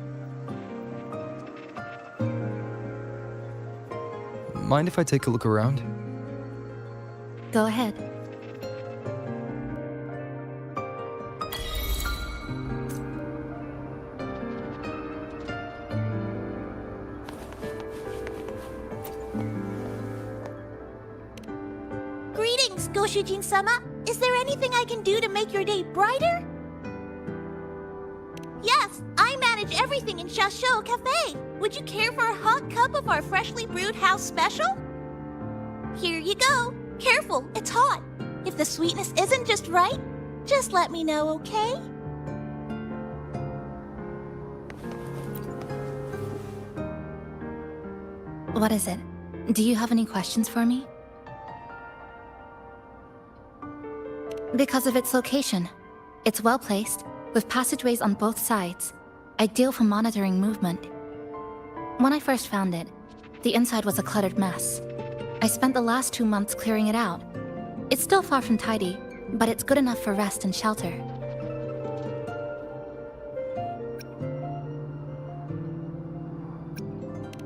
Mind if I take a look around?
Go ahead.
Greetings, Goshujin-sama. Is there anything I can do to make your day brighter? Yes, I manage everything in Shasho Cafe. Would you care for a hot cup of our freshly brewed house special? Here you go. Careful, it's hot. If the sweetness isn't just right, just let me know, okay?
What is it? Do you have any questions for me? Because of its location. It's well placed, with passageways on both sides, ideal for monitoring movement. When I first found it, the inside was a cluttered mess. I spent the last 2 months clearing it out. It's still far from tidy, but it's good enough for rest and shelter.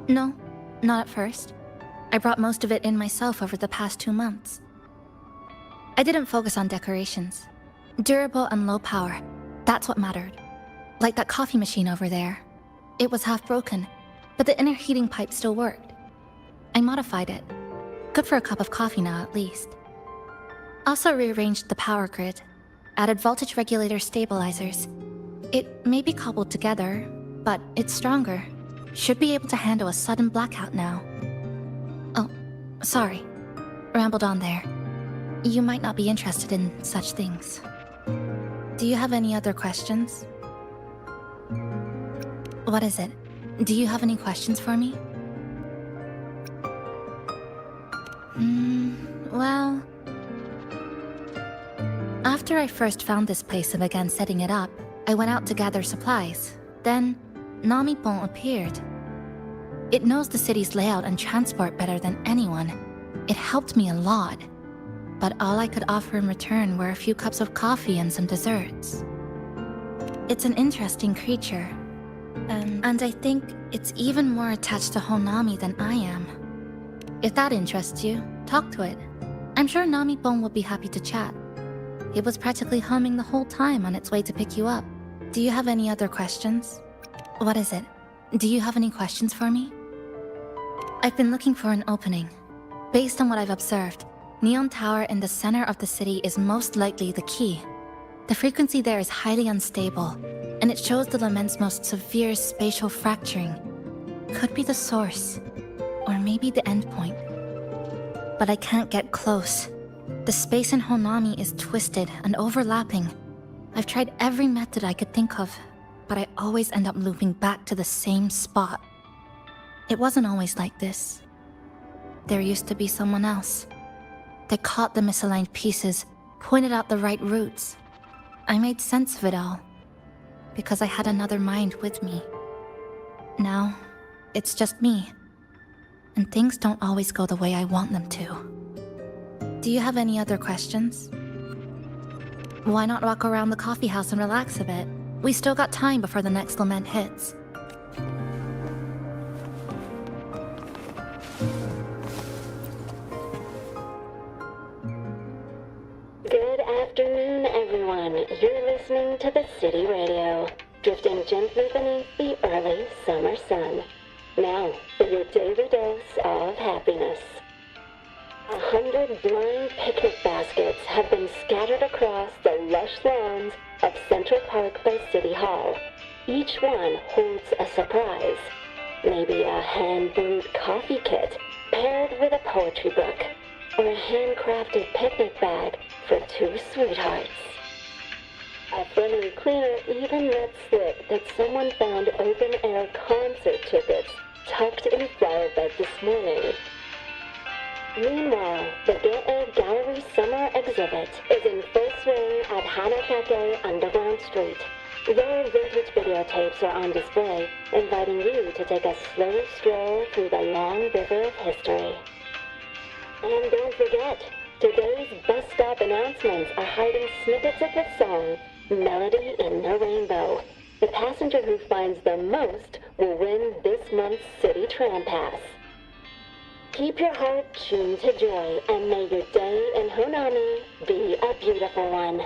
No, not at first. I brought most of it in myself over the past 2 months. I didn't focus on decorations. Durable and low power, that's what mattered. Like that coffee machine over there. It was half broken, but the inner heating pipe still worked. I modified it. Good for a cup of coffee now, at least. Also rearranged the power grid, added voltage regulator stabilizers. It may be cobbled together, but it's stronger. Should be able to handle a sudden blackout now. Oh, sorry. Rambled on there. You might not be interested in such things. Do you have any other questions? What is it? Do you have any questions for me? Well... After I first found this place and began setting it up, I went out to gather supplies. Then, Namipon appeared. It knows the city's layout and transport better than anyone. It helped me a lot. But all I could offer in return were a few cups of coffee and some desserts. It's an interesting creature. And I think it's even more attached to Honami than I am. If that interests you, talk to it. I'm sure Namipon will be happy to chat. It was practically humming the whole time on its way to pick you up. Do you have any other questions? What is it? Do you have any questions for me? I've been looking for an opening. Based on what I've observed, Neon Tower in the center of the city is most likely the key. The frequency there is highly unstable, and it shows the lament's most severe spatial fracturing. Could be the source, or maybe the endpoint. But I can't get close. The space in Honami is twisted and overlapping. I've tried every method I could think of, but I always end up looping back to the same spot. It wasn't always like this. There used to be someone else. They caught the misaligned pieces, pointed out the right routes. I made sense of it all, because I had another mind with me. Now, it's just me, and things don't always go the way I want them to. Do you have any other questions? Why not walk around the coffee house and relax a bit? We still got time before the next lament hits.
Good afternoon, everyone. You're listening to the City Radio, drifting gently beneath the early summer sun. Now, for your daily dose of happiness. 100 blind picnic baskets have been scattered across the lush lawns of Central Park by City Hall. Each one holds a surprise. Maybe a hand-brewed coffee kit paired with a poetry book, or a handcrafted picnic bag for two sweethearts. A friendly cleaner even let slip that someone found open-air concert tickets tucked in flower bed this morning. Meanwhile, the Get Gallery Summer Exhibit is in full swing at Hanakake Underground Street. Their vintage videotapes are on display, inviting you to take a slow stroll through the long river of history. And don't forget, today's bus stop announcements are hiding snippets of the song, Melody in the Rainbow. The passenger who finds the most will win this month's City Tram Pass. Keep your heart tuned to joy, and may your day in Honami be a beautiful one.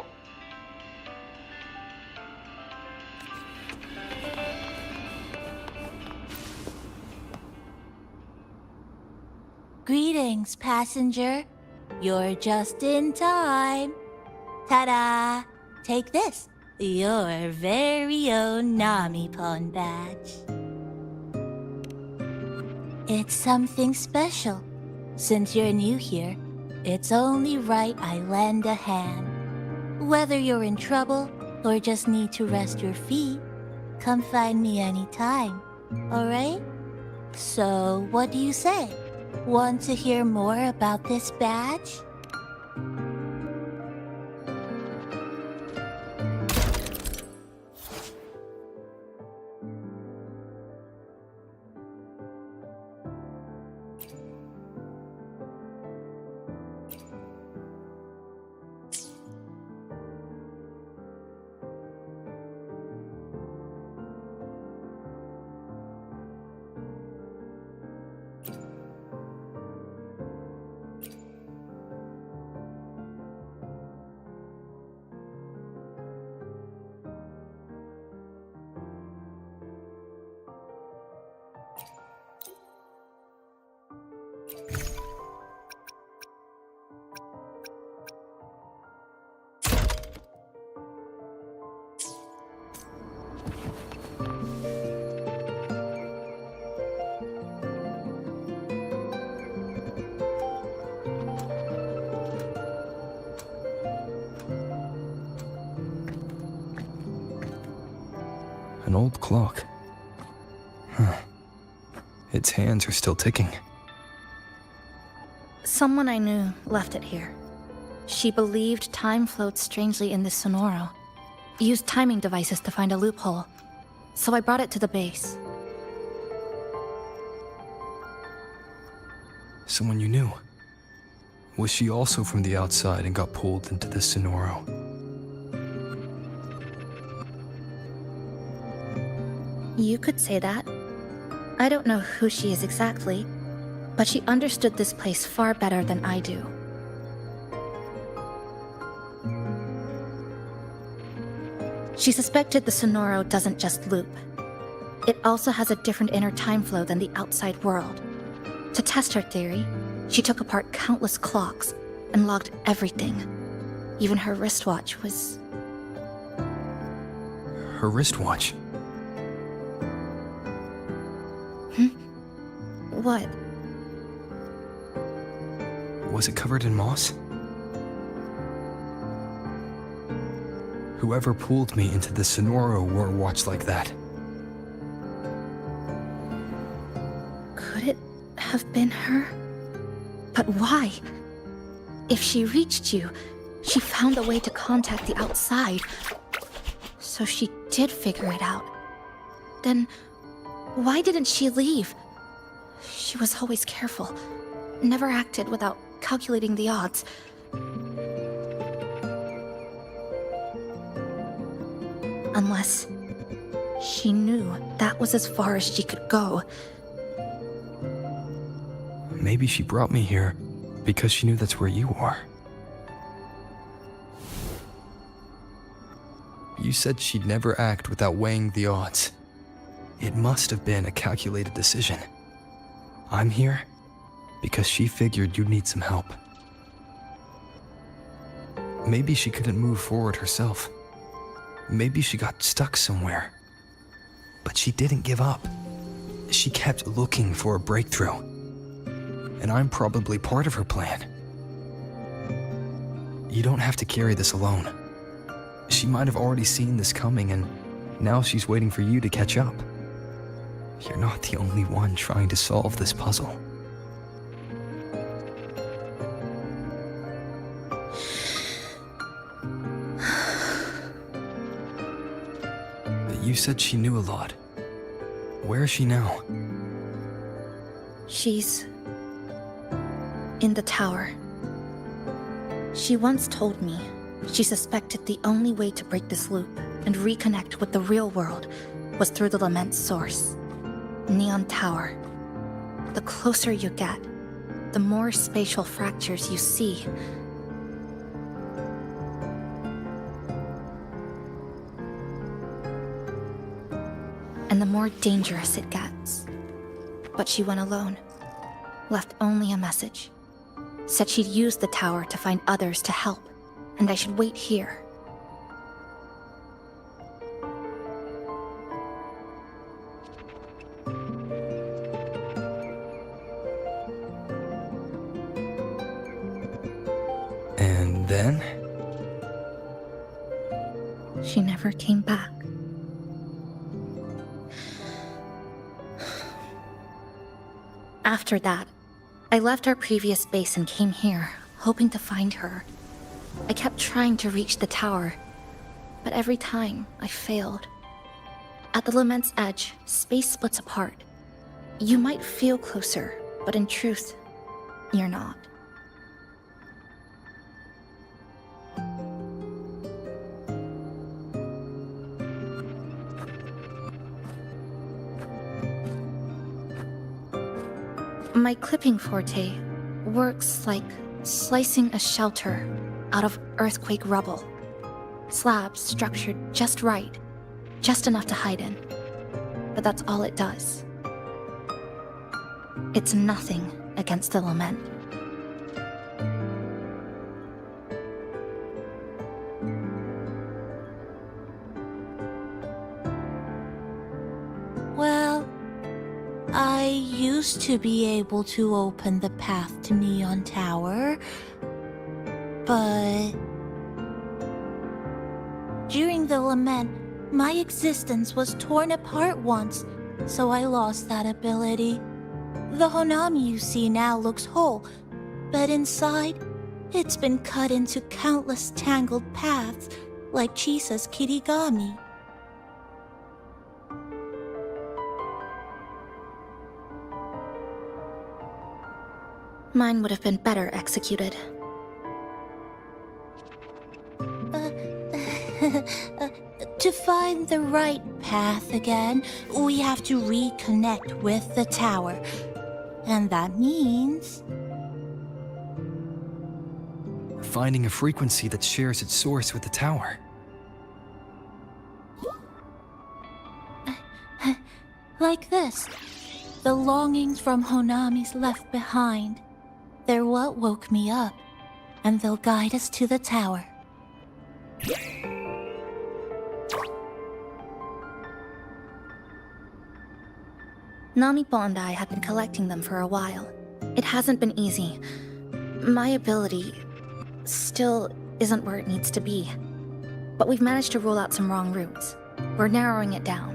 Greetings, passenger. You're just in time. Ta-da! Take this, your very own Namipon badge. It's something special. Since you're new here, it's only right I lend a hand. Whether you're in trouble or just need to rest your feet, come find me anytime, alright? So, what do you say? Want to hear more about this badge?
An old clock. Huh. Its hands are still ticking.
Someone I knew left it here. She believed time flowed strangely in this Sonoro. Used timing devices to find a loophole. So I brought it to the base.
Someone you knew. Was she also from the outside and got pulled into this Sonoro?
You could say that. I don't know who she is exactly, but she understood this place far better than I do. She suspected the Sonoro doesn't just loop. It also has a different inner time flow than the outside world. To test her theory, she took apart countless clocks and logged everything. Even her wristwatch was...
Her wristwatch?
What?
Was it covered in moss? Whoever pulled me into the Sonoro wore a watch like that.
Could it have been her? But why? If she reached you, she found a way to contact the outside. So she did figure it out. Then, why didn't she leave? She was always careful. Never acted without calculating the odds. Unless she knew that was as far as she could go.
Maybe she brought me here because she knew that's where you are. You said she'd never act without weighing the odds. It must have been a calculated decision. I'm here because she figured you'd need some help. Maybe she couldn't move forward herself. Maybe she got stuck somewhere. But she didn't give up. She kept looking for a breakthrough. And I'm probably part of her plan. You don't have to carry this alone. She might have already seen this coming, and now she's waiting for you to catch up. You're not the only one trying to solve this puzzle. You said she knew a lot. Where is she now?
She's... in the tower. She once told me she suspected the only way to break this loop and reconnect with the real world was through the lament source. Neon Tower. The closer you get, the more spatial fractures you see. And the more dangerous it gets. But she went alone. Left only a message. Said she'd use the tower to find others to help, and I should wait here.
And then?
She never came back. After that, I left our previous base and came here, hoping to find her. I kept trying to reach the tower, but every time I failed. At the lament's edge, space splits apart. You might feel closer, but in truth, you're not. My clipping forte works like slicing a shelter out of earthquake rubble. Slabs structured just right, just enough to hide in. But that's all it does. It's nothing against the lament.
I used to be able to open the path to Neon Tower, but during the lament, my existence was torn apart once, so I lost that ability. The Honami you see now looks whole, but inside, it's been cut into countless tangled paths, like Chisa's Kirigami.
Mine would have been better executed.
To find the right path again, we have to reconnect with the tower. And that means...
finding a frequency that shares its source with the tower.
Like this. The longings from Honami's left behind. They're what woke me up, and they'll guide us to the tower.
Namipo and I have been collecting them for a while. It hasn't been easy. My ability still isn't where it needs to be. But we've managed to rule out some wrong routes. We're narrowing it down.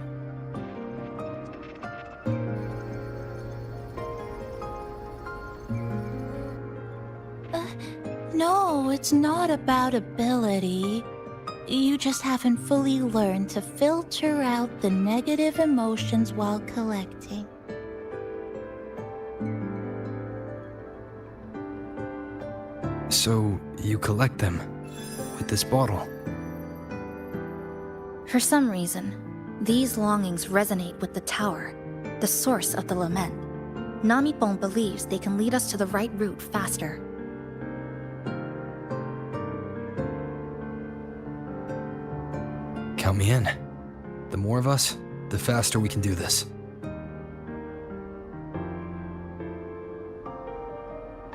No, it's not about ability. You just haven't fully learned to filter out the negative emotions while collecting.
So, you collect them with this bottle.
For some reason, these longings resonate with the tower, the source of the lament. Namipon believes they can lead us to the right route faster.
Count me in. The more of us, the faster we can do this.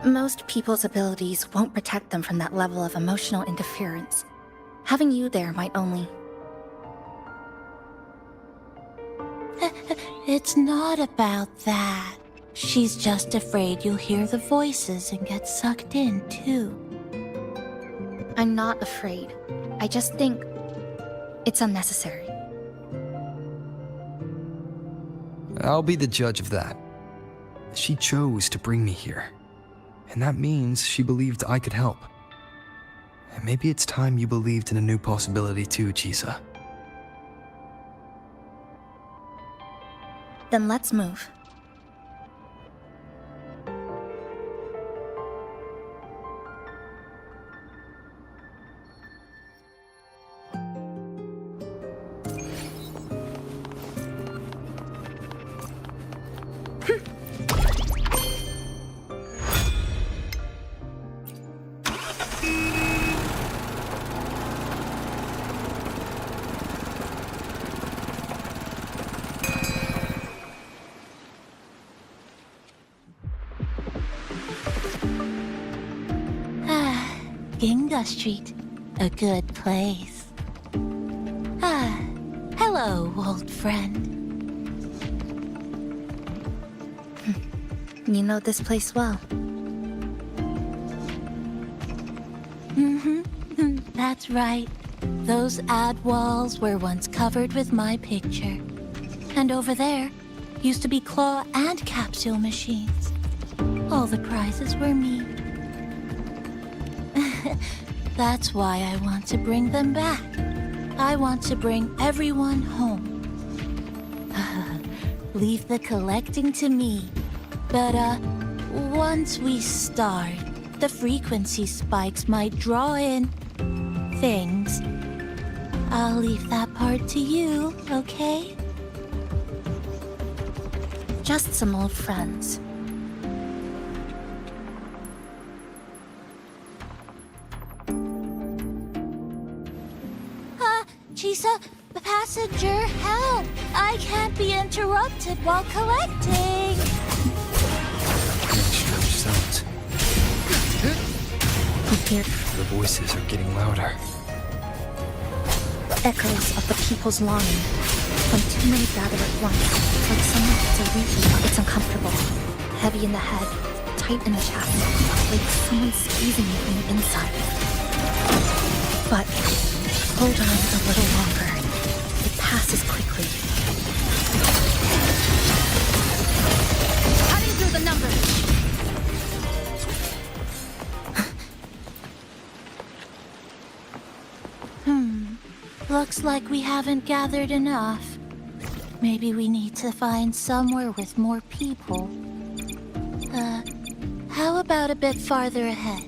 Most people's abilities won't protect them from that level of emotional interference. Having you there might only...
It's not about that. She's just afraid you'll hear the voices and get sucked in, too.
I'm not afraid. I just think it's unnecessary.
I'll be the judge of that. She chose to bring me here. And that means she believed I could help. And maybe it's time you believed in a new possibility too, Chisa.
Then let's move.
Ginga Street, a good place. Hello, old friend.
You know this place well.
That's right. Those ad walls were once covered with my picture. And over there used to be claw and capsule machines. All the prizes were me. That's why I want to bring them back. I want to bring everyone home. Leave the collecting to me. But, once we start, the frequency spikes might draw in things. I'll leave that part to you, okay?
Just some old friends.
Chisa, passenger, help! I can't be interrupted while collecting!
Strange sounds. The voices are getting louder.
Echoes of the people's longing. When too many gather at once, like someone gets a reheat, it's uncomfortable. Heavy in the head, tight in the chest, like someone squeezing you from the inside. But hold on a little longer. It passes quickly. Cutting through the numbers!
Looks like we haven't gathered enough. Maybe we need to find somewhere with more people. How about a bit farther ahead?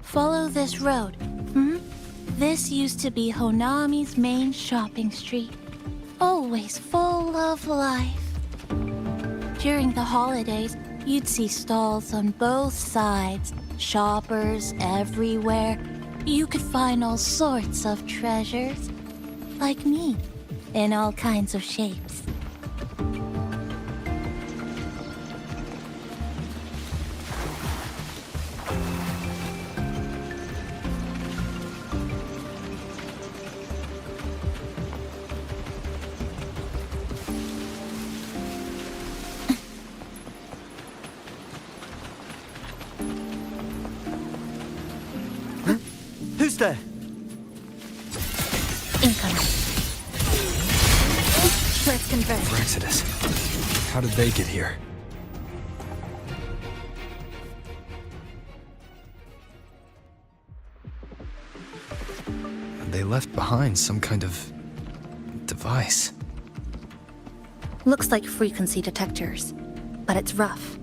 Follow this road. This used to be Honami's main shopping street. Always full of life. During the holidays, you'd see stalls on both sides, shoppers everywhere. You could find all sorts of treasures, like me, in all kinds of shapes.
Who's there?
Incoming. Let's converge.
For Exodus. How did they get here? They left behind some kind of device.
Looks like frequency detectors, but it's rough.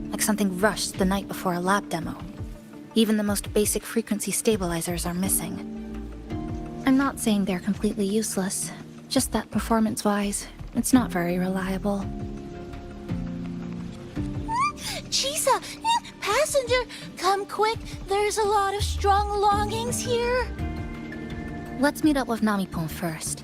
Like something rushed the night before a lab demo. Even the most basic frequency stabilizers are missing. I'm not saying they're completely useless, just that performance-wise, it's not very reliable.
Chisa! Passenger! Come quick! There's a lot of strong longings here!
Let's meet up with Namipon first.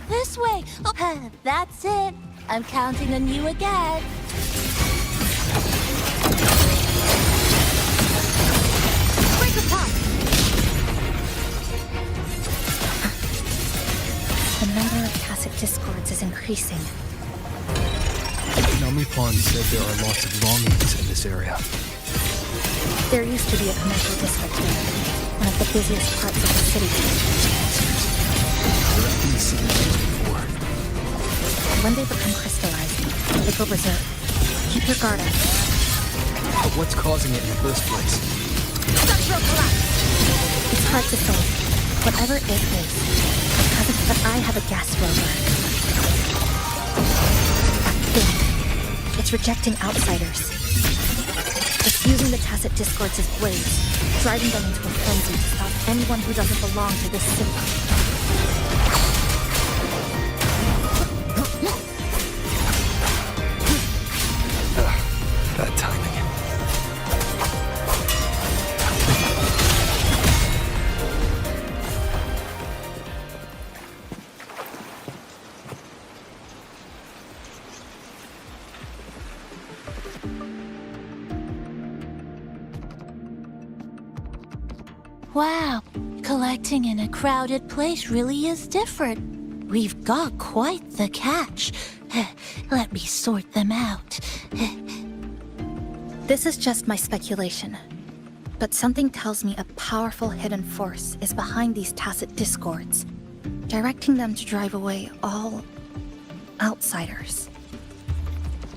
This way! Oh, that's it! I'm counting on you again!
Break apart! The number of tacit discords is increasing.
Namipon said there are lots of longings in this area.
There used to be a commercial district here, one of the busiest parts of the city.
There have been cities before.
When they become crystallized, they go berserk. Keep your guard up.
But what's causing it in the first place?
Structural collapse! It's hard to say. Whatever it is, but I have a gas rover. That thing. It's rejecting outsiders. It's using the tacit discords as blades, driving them into a frenzy to stop anyone who doesn't belong to this city.
Bad timing.
Wow, collecting in a crowded place really is different. We've got quite the catch. Let me sort them out.
This is just my speculation, but something tells me a powerful hidden force is behind these tacit discords, directing them to drive away all outsiders.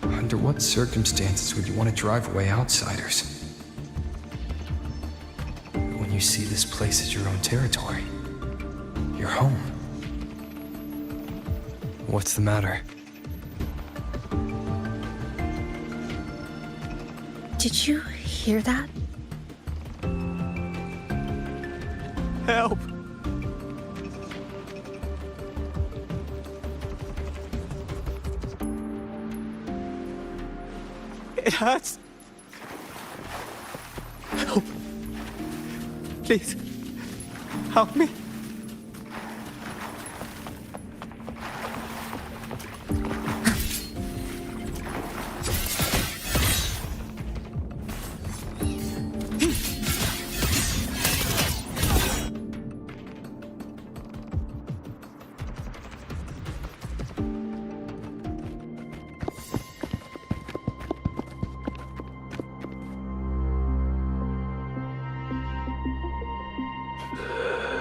Under what circumstances would you want to drive away outsiders? When you see this place as your own territory, your home. What's the matter?
Did you hear that?
Help! It hurts. Please, help me.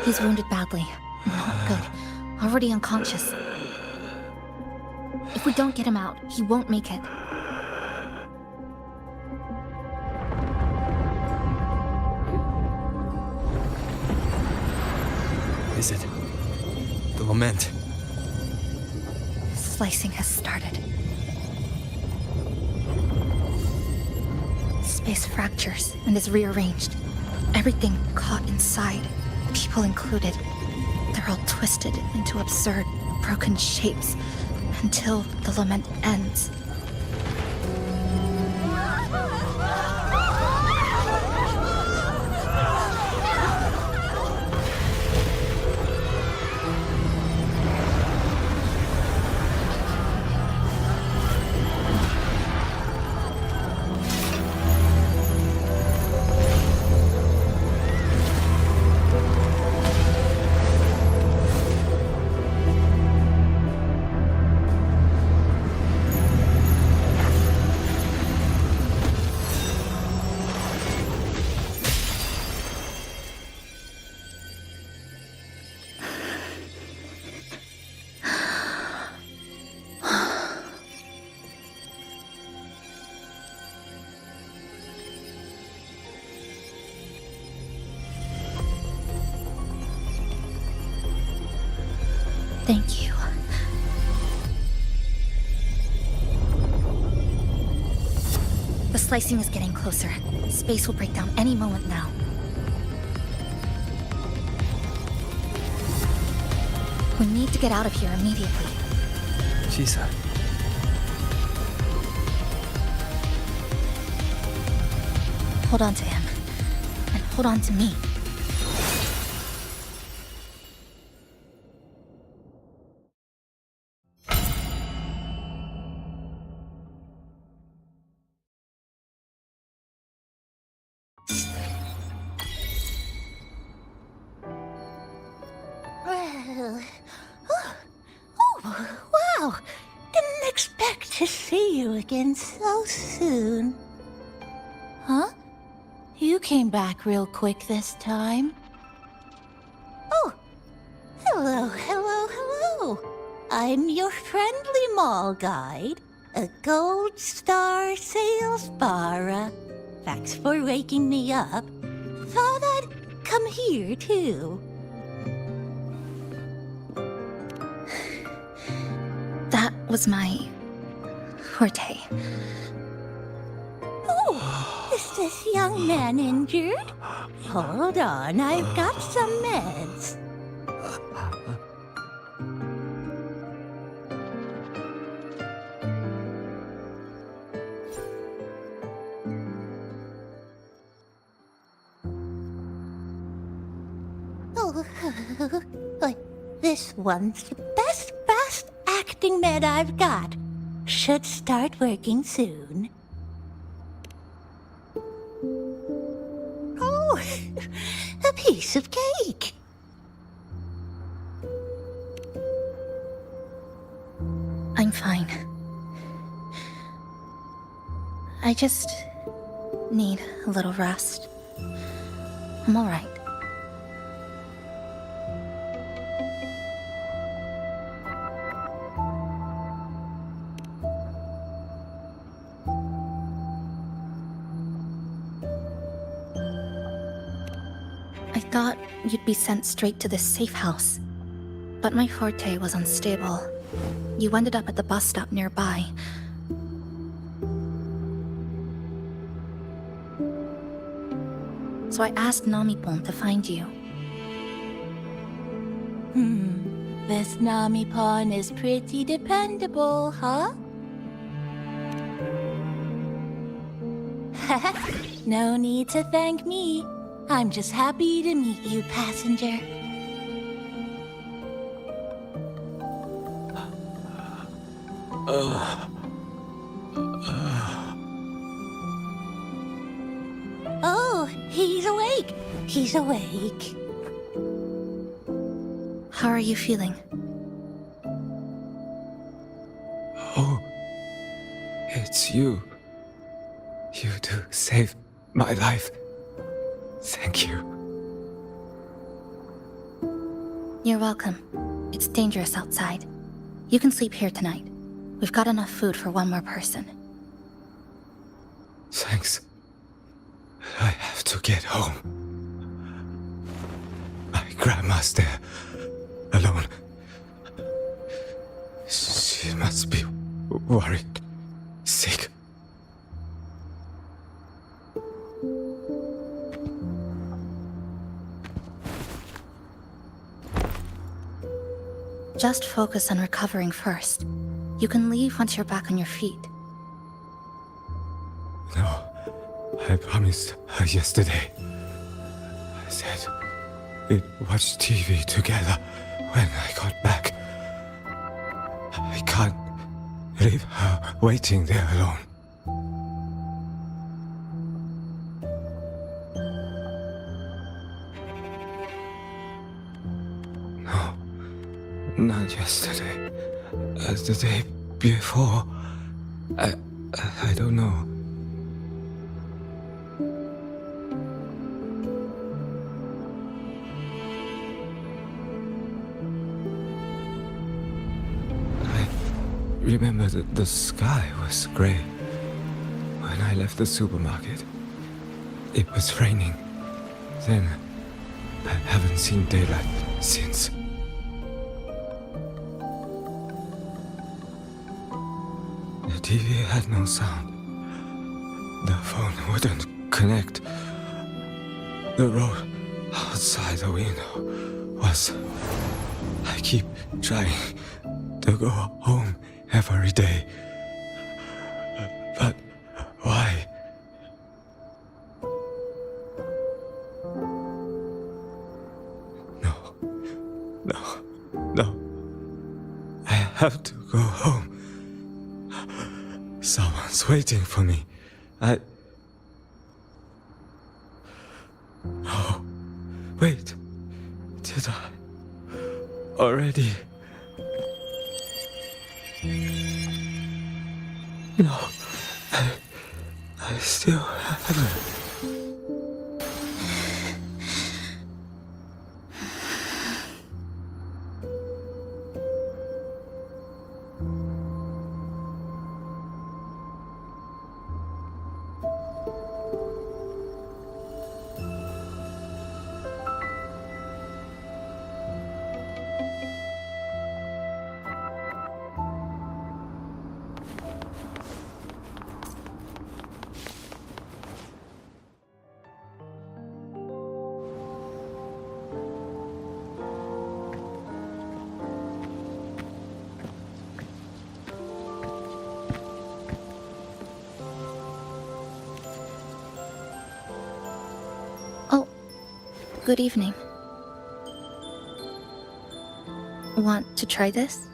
He's wounded badly. Not good. Already unconscious. If we don't get him out, he won't make it.
Is it? The lament.
Slicing has started. Space fractures and is rearranged. Everything caught inside, people included. They're all twisted into absurd, broken shapes until the lament ends. Thank you. The slicing is getting closer. Space will break down any moment now. We need to get out of here immediately.
Shisa.
Hold on to him. And hold on to me.
Wow! Didn't expect to see you again so soon. Huh? You came back real quick this time. Oh! Hello, hello, hello! I'm your friendly mall guide, a gold star sales barra. Thanks for waking me up. Thought I'd come here too.
That was my forte.
Oh, is this young man injured? Hold on, I've got some meds. Oh, this one's the best fast acting med I've got. Should start working soon. Oh, a piece of cake.
I'm fine. I just need a little rest. I'm all right. I thought you'd be sent straight to this safe house, but my forte was unstable. You ended up at the bus stop nearby. So I asked Namipon to find you.
This Namipon is pretty dependable, huh? No need to thank me. I'm just happy to meet you, passenger. Oh, he's awake. He's awake.
How are you feeling?
Oh, it's you. You do save my life. Thank you.
You're welcome. It's dangerous outside. You can sleep here tonight. We've got enough food for one more person.
Thanks. I have to get home. My grandma's there, alone. She must be worried, sick.
Just focus on recovering first. You can leave once you're back on your feet.
No, I promised her yesterday. I said we'd watch TV together when I got back. I can't leave her waiting there alone. No, not yesterday. The day before. I don't know. Remember that the sky was gray when I left the supermarket. It was raining. Then I haven't seen daylight since. The TV had no sound. The phone wouldn't connect. The road outside the window was... I keep trying to go home every day. But why? No. I have to go home. Someone's waiting for me. Oh, wait. Did I already? No, I still haven't.
Good evening. Want to try this?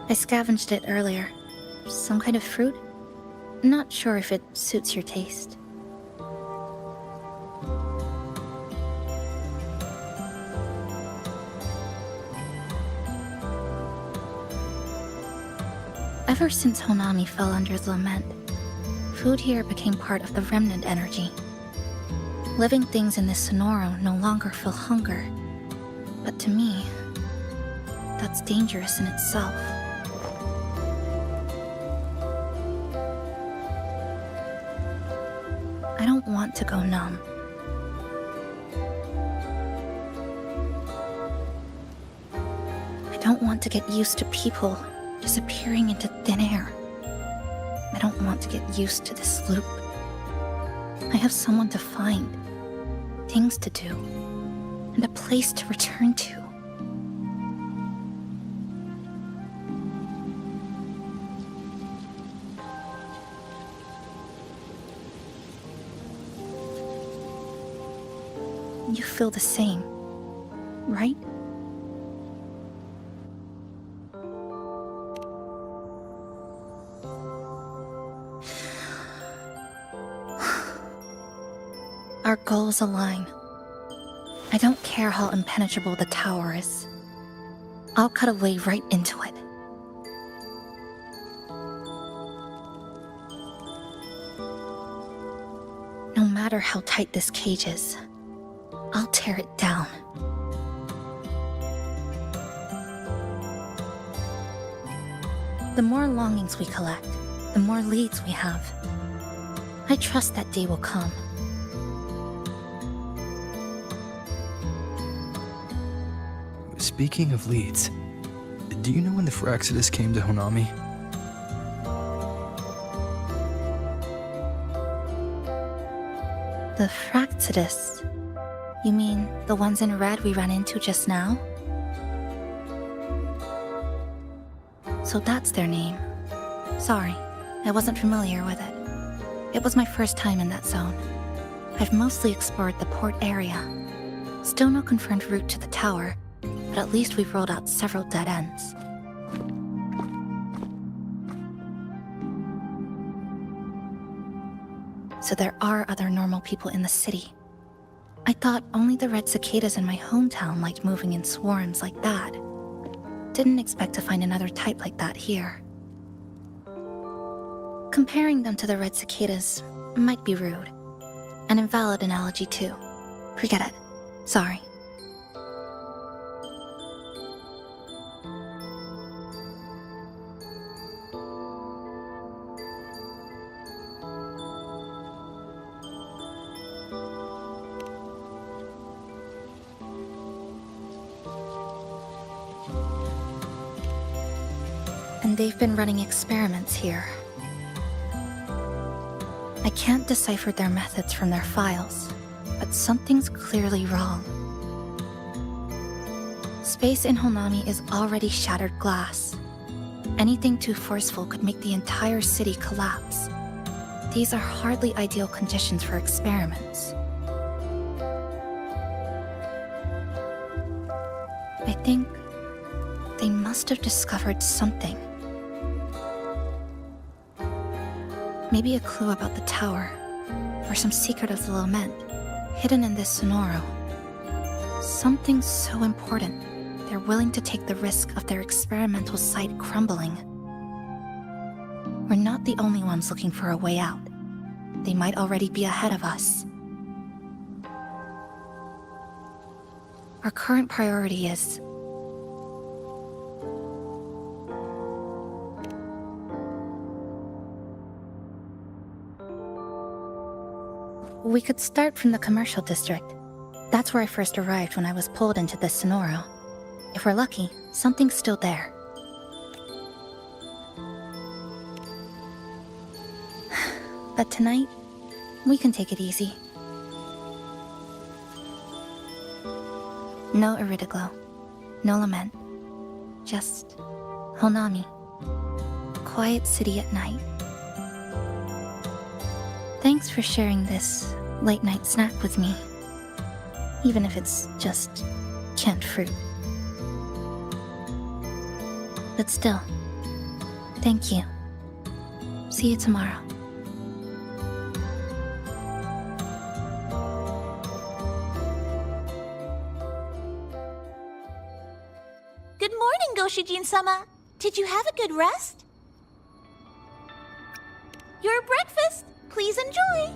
I scavenged it earlier. Some kind of fruit? Not sure if it suits your taste. Ever since Honami fell under his lament, food here became part of the remnant energy. Living things in this Sonoro no longer feel hunger. But to me, that's dangerous in itself. I don't want to go numb. I don't want to get used to people disappearing into thin air. I don't want to get used to this loop. I have someone to find, things to do, and a place to return to. You feel the same, right? Our goals align. I don't care how impenetrable the tower is. I'll cut a way right into it. No matter how tight this cage is, I'll tear it down. The more longings we collect, the more leads we have. I trust that day will come.
Speaking of leads, do you know when the Fraxidus came to Honami?
The Fraxidus? You mean the ones in red we ran into just now? So that's their name. Sorry, I wasn't familiar with it. It was my first time in that zone. I've mostly explored the port area. Still no confirmed route to the tower, but at least we've rolled out several dead ends. So there are other normal people in the city. I thought only the red cicadas in my hometown liked moving in swarms like that. Didn't expect to find another type like that here. Comparing them to the red cicadas might be rude. An invalid analogy too. Forget it. Sorry. And they've been running experiments here. I can't decipher their methods from their files, but something's clearly wrong. Space in Honami is already shattered glass. Anything too forceful could make the entire city collapse. These are hardly ideal conditions for experiments. I think they must have discovered something. Maybe a clue about the tower, or some secret of the lament, hidden in this Sonoro. Something so important, they're willing to take the risk of their experimental site crumbling. We're not the only ones looking for a way out. They might already be ahead of us. Our current priority is we could start from the commercial district. That's where I first arrived when I was pulled into this Sonoro. If we're lucky, something's still there. But tonight, we can take it easy. No Iridaglow, no lament, just Honami. A quiet city at night. Thanks for sharing this late-night snack with me, even if it's just canned fruit. But still, thank you. See you tomorrow.
Good morning, Goshijin-sama. Did you have a good rest? Your breakfast, please enjoy.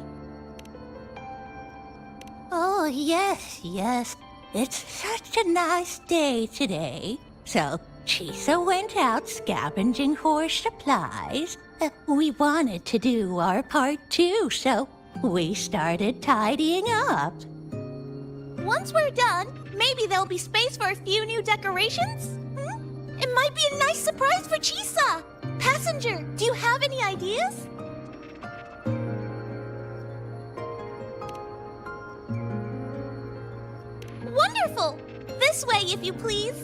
Oh, yes, yes. It's such a nice day today. So, Chisa went out scavenging for supplies. We wanted to do our part too, so we started tidying up.
Once we're done, maybe there'll be space for a few new decorations? It might be a nice surprise for Chisa. Passenger, do you have any ideas? Wonderful! This way, if you please.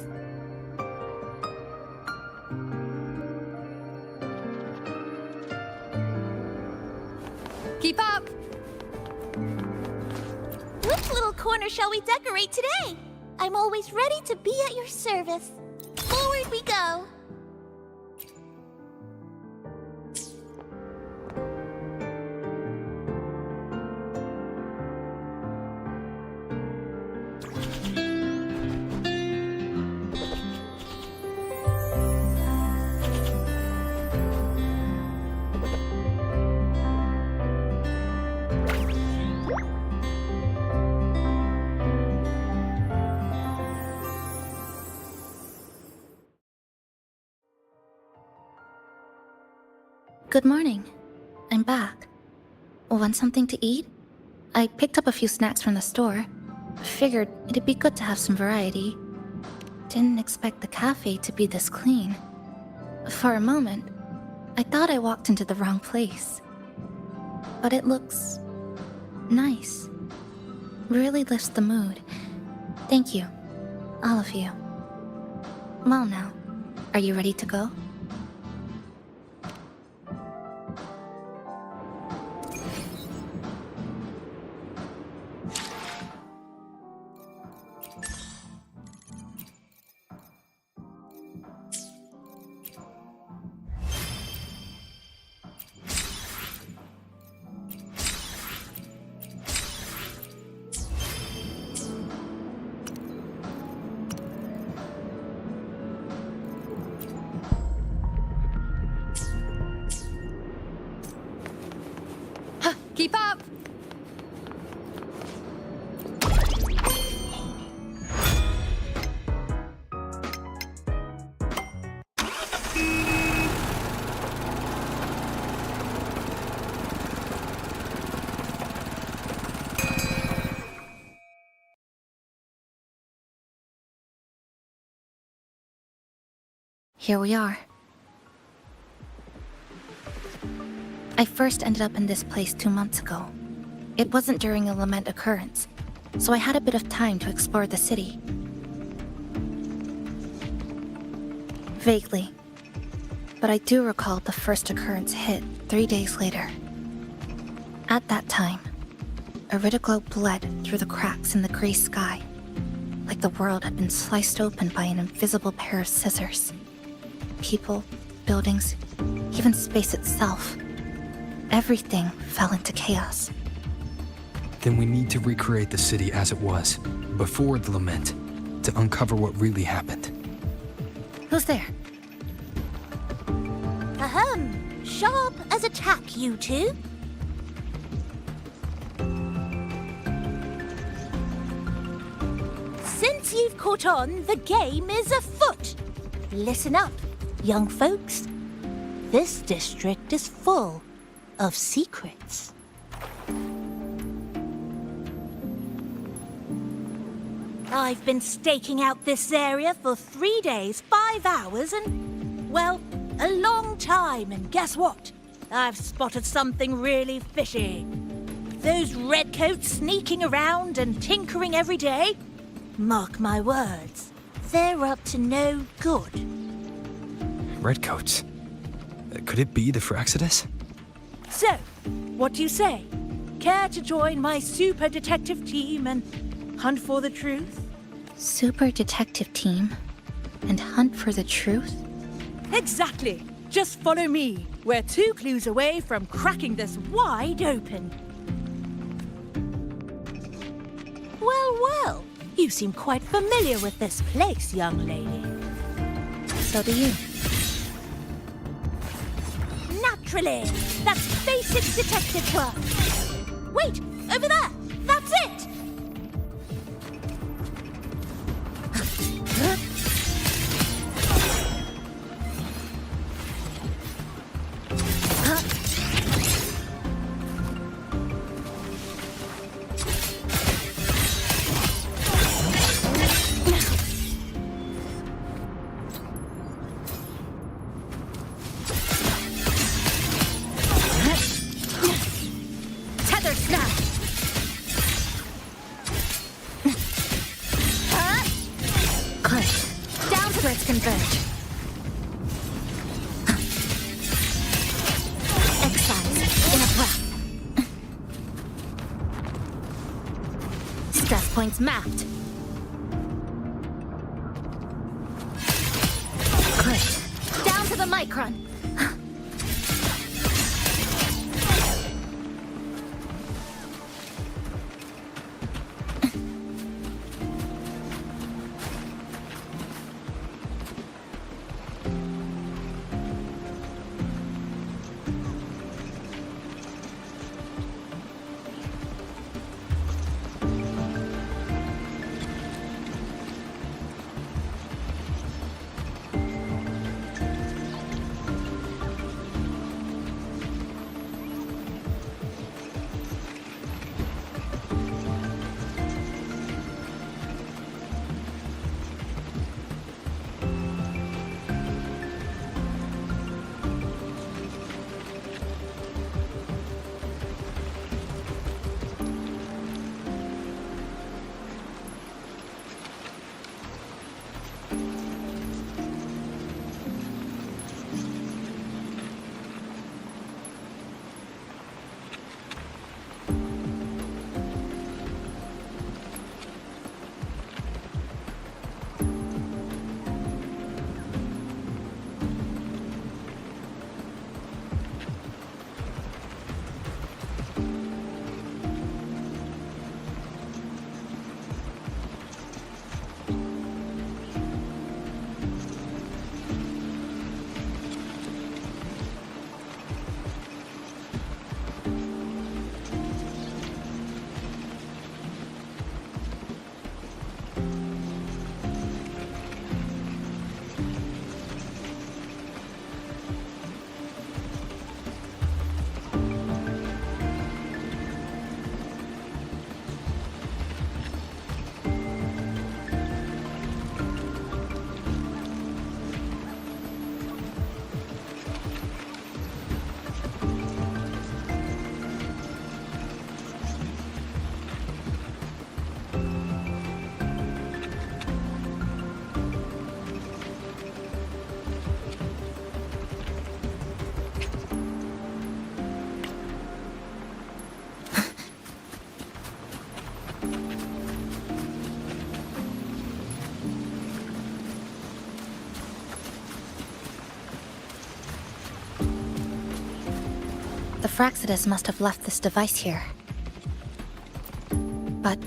Keep up!
Which
Which little corner shall we decorate today? I'm always ready to be at your service. Forward we go.
Good morning. I'm back. Want something to eat? I picked up a few snacks from the store. Figured it'd be good to have some variety. Didn't expect the cafe to be this clean. For a moment, I thought I walked into the wrong place. But it looks nice. Really lifts the mood. Thank you, all of you. Well now, are you ready to go?
Keep up!
Here we are. I first ended up in this place 2 months ago. It wasn't during a lament occurrence, so I had a bit of time to explore the city. Vaguely, but I do recall the first occurrence hit 3 days later. At that time, Iridoglow bled through the cracks in the gray sky, like the world had been sliced open by an invisible pair of scissors. People, buildings, even space itself. Everything fell into chaos.
Then we need to recreate the city as it was, before the lament, to uncover what really happened.
Who's there?
Ahem. Sharp as a tack, you two. Since you've caught on, the game is afoot. Listen up, young folks. This district is full of secrets. I've been staking out this area for 3 days, 5 hours, and, well, a long time. And guess what? I've spotted something really fishy. Those redcoats sneaking around and tinkering every day? Mark my words, they're up to no good.
Redcoats? Could it be the Fraxidus?
So, what do you say? Care to join my super detective team and hunt for the truth?
Super detective team? And hunt for the truth?
Exactly! Just follow me. We're 2 clues away from cracking this wide open.
Well, well, you seem quite familiar with this place, young lady.
So do you.
Naturally! That's basic detective work! Wait! Over there! That's it!
points mapped. Good. Down to the micron. The Fraxidus must have left this device here. But...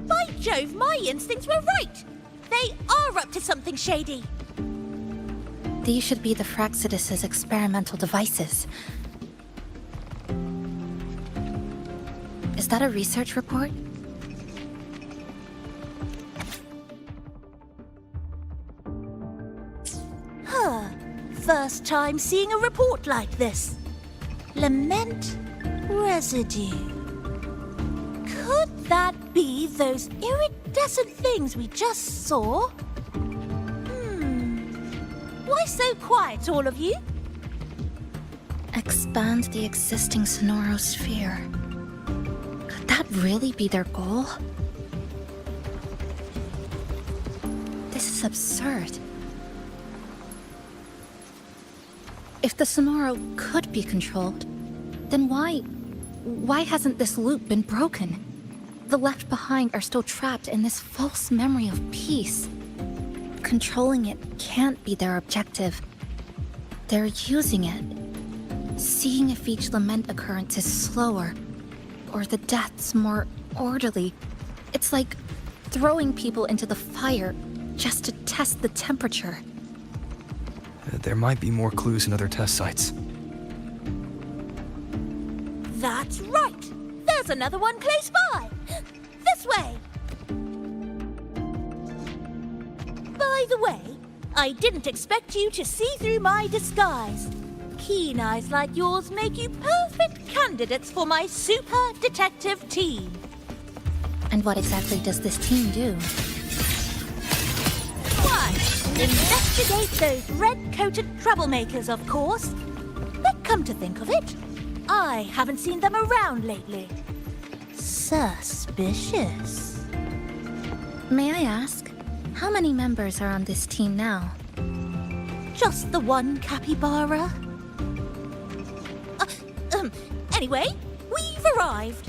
By Jove, my instincts were right! They are up to something shady!
These should be the Fraxidus's experimental devices. Is that a research report?
Huh. First time seeing a report like this. Lament residue. Could that be those iridescent things we just saw? Why so quiet, all of you?
Expand the existing Sonoro sphere. Could that really be their goal? This is absurd. If the Sonoro could be controlled, then why hasn't this loop been broken? The left behind are still trapped in this false memory of peace. Controlling it can't be their objective. They're using it. Seeing if each lament occurrence is slower, or the deaths more orderly. It's like throwing people into the fire just to test the temperature.
There might be more clues in other test sites.
That's right! There's another one close by! This way! By the way, I didn't expect you to see through my disguise. Keen eyes like yours make you perfect candidates for my super detective team.
And what exactly does this team do?
Why, investigate those red-coated troublemakers, of course. But come to think of it, I haven't seen them around lately. Suspicious.
May I ask, how many members are on this team now?
Just the one capybara. Anyway, we've arrived.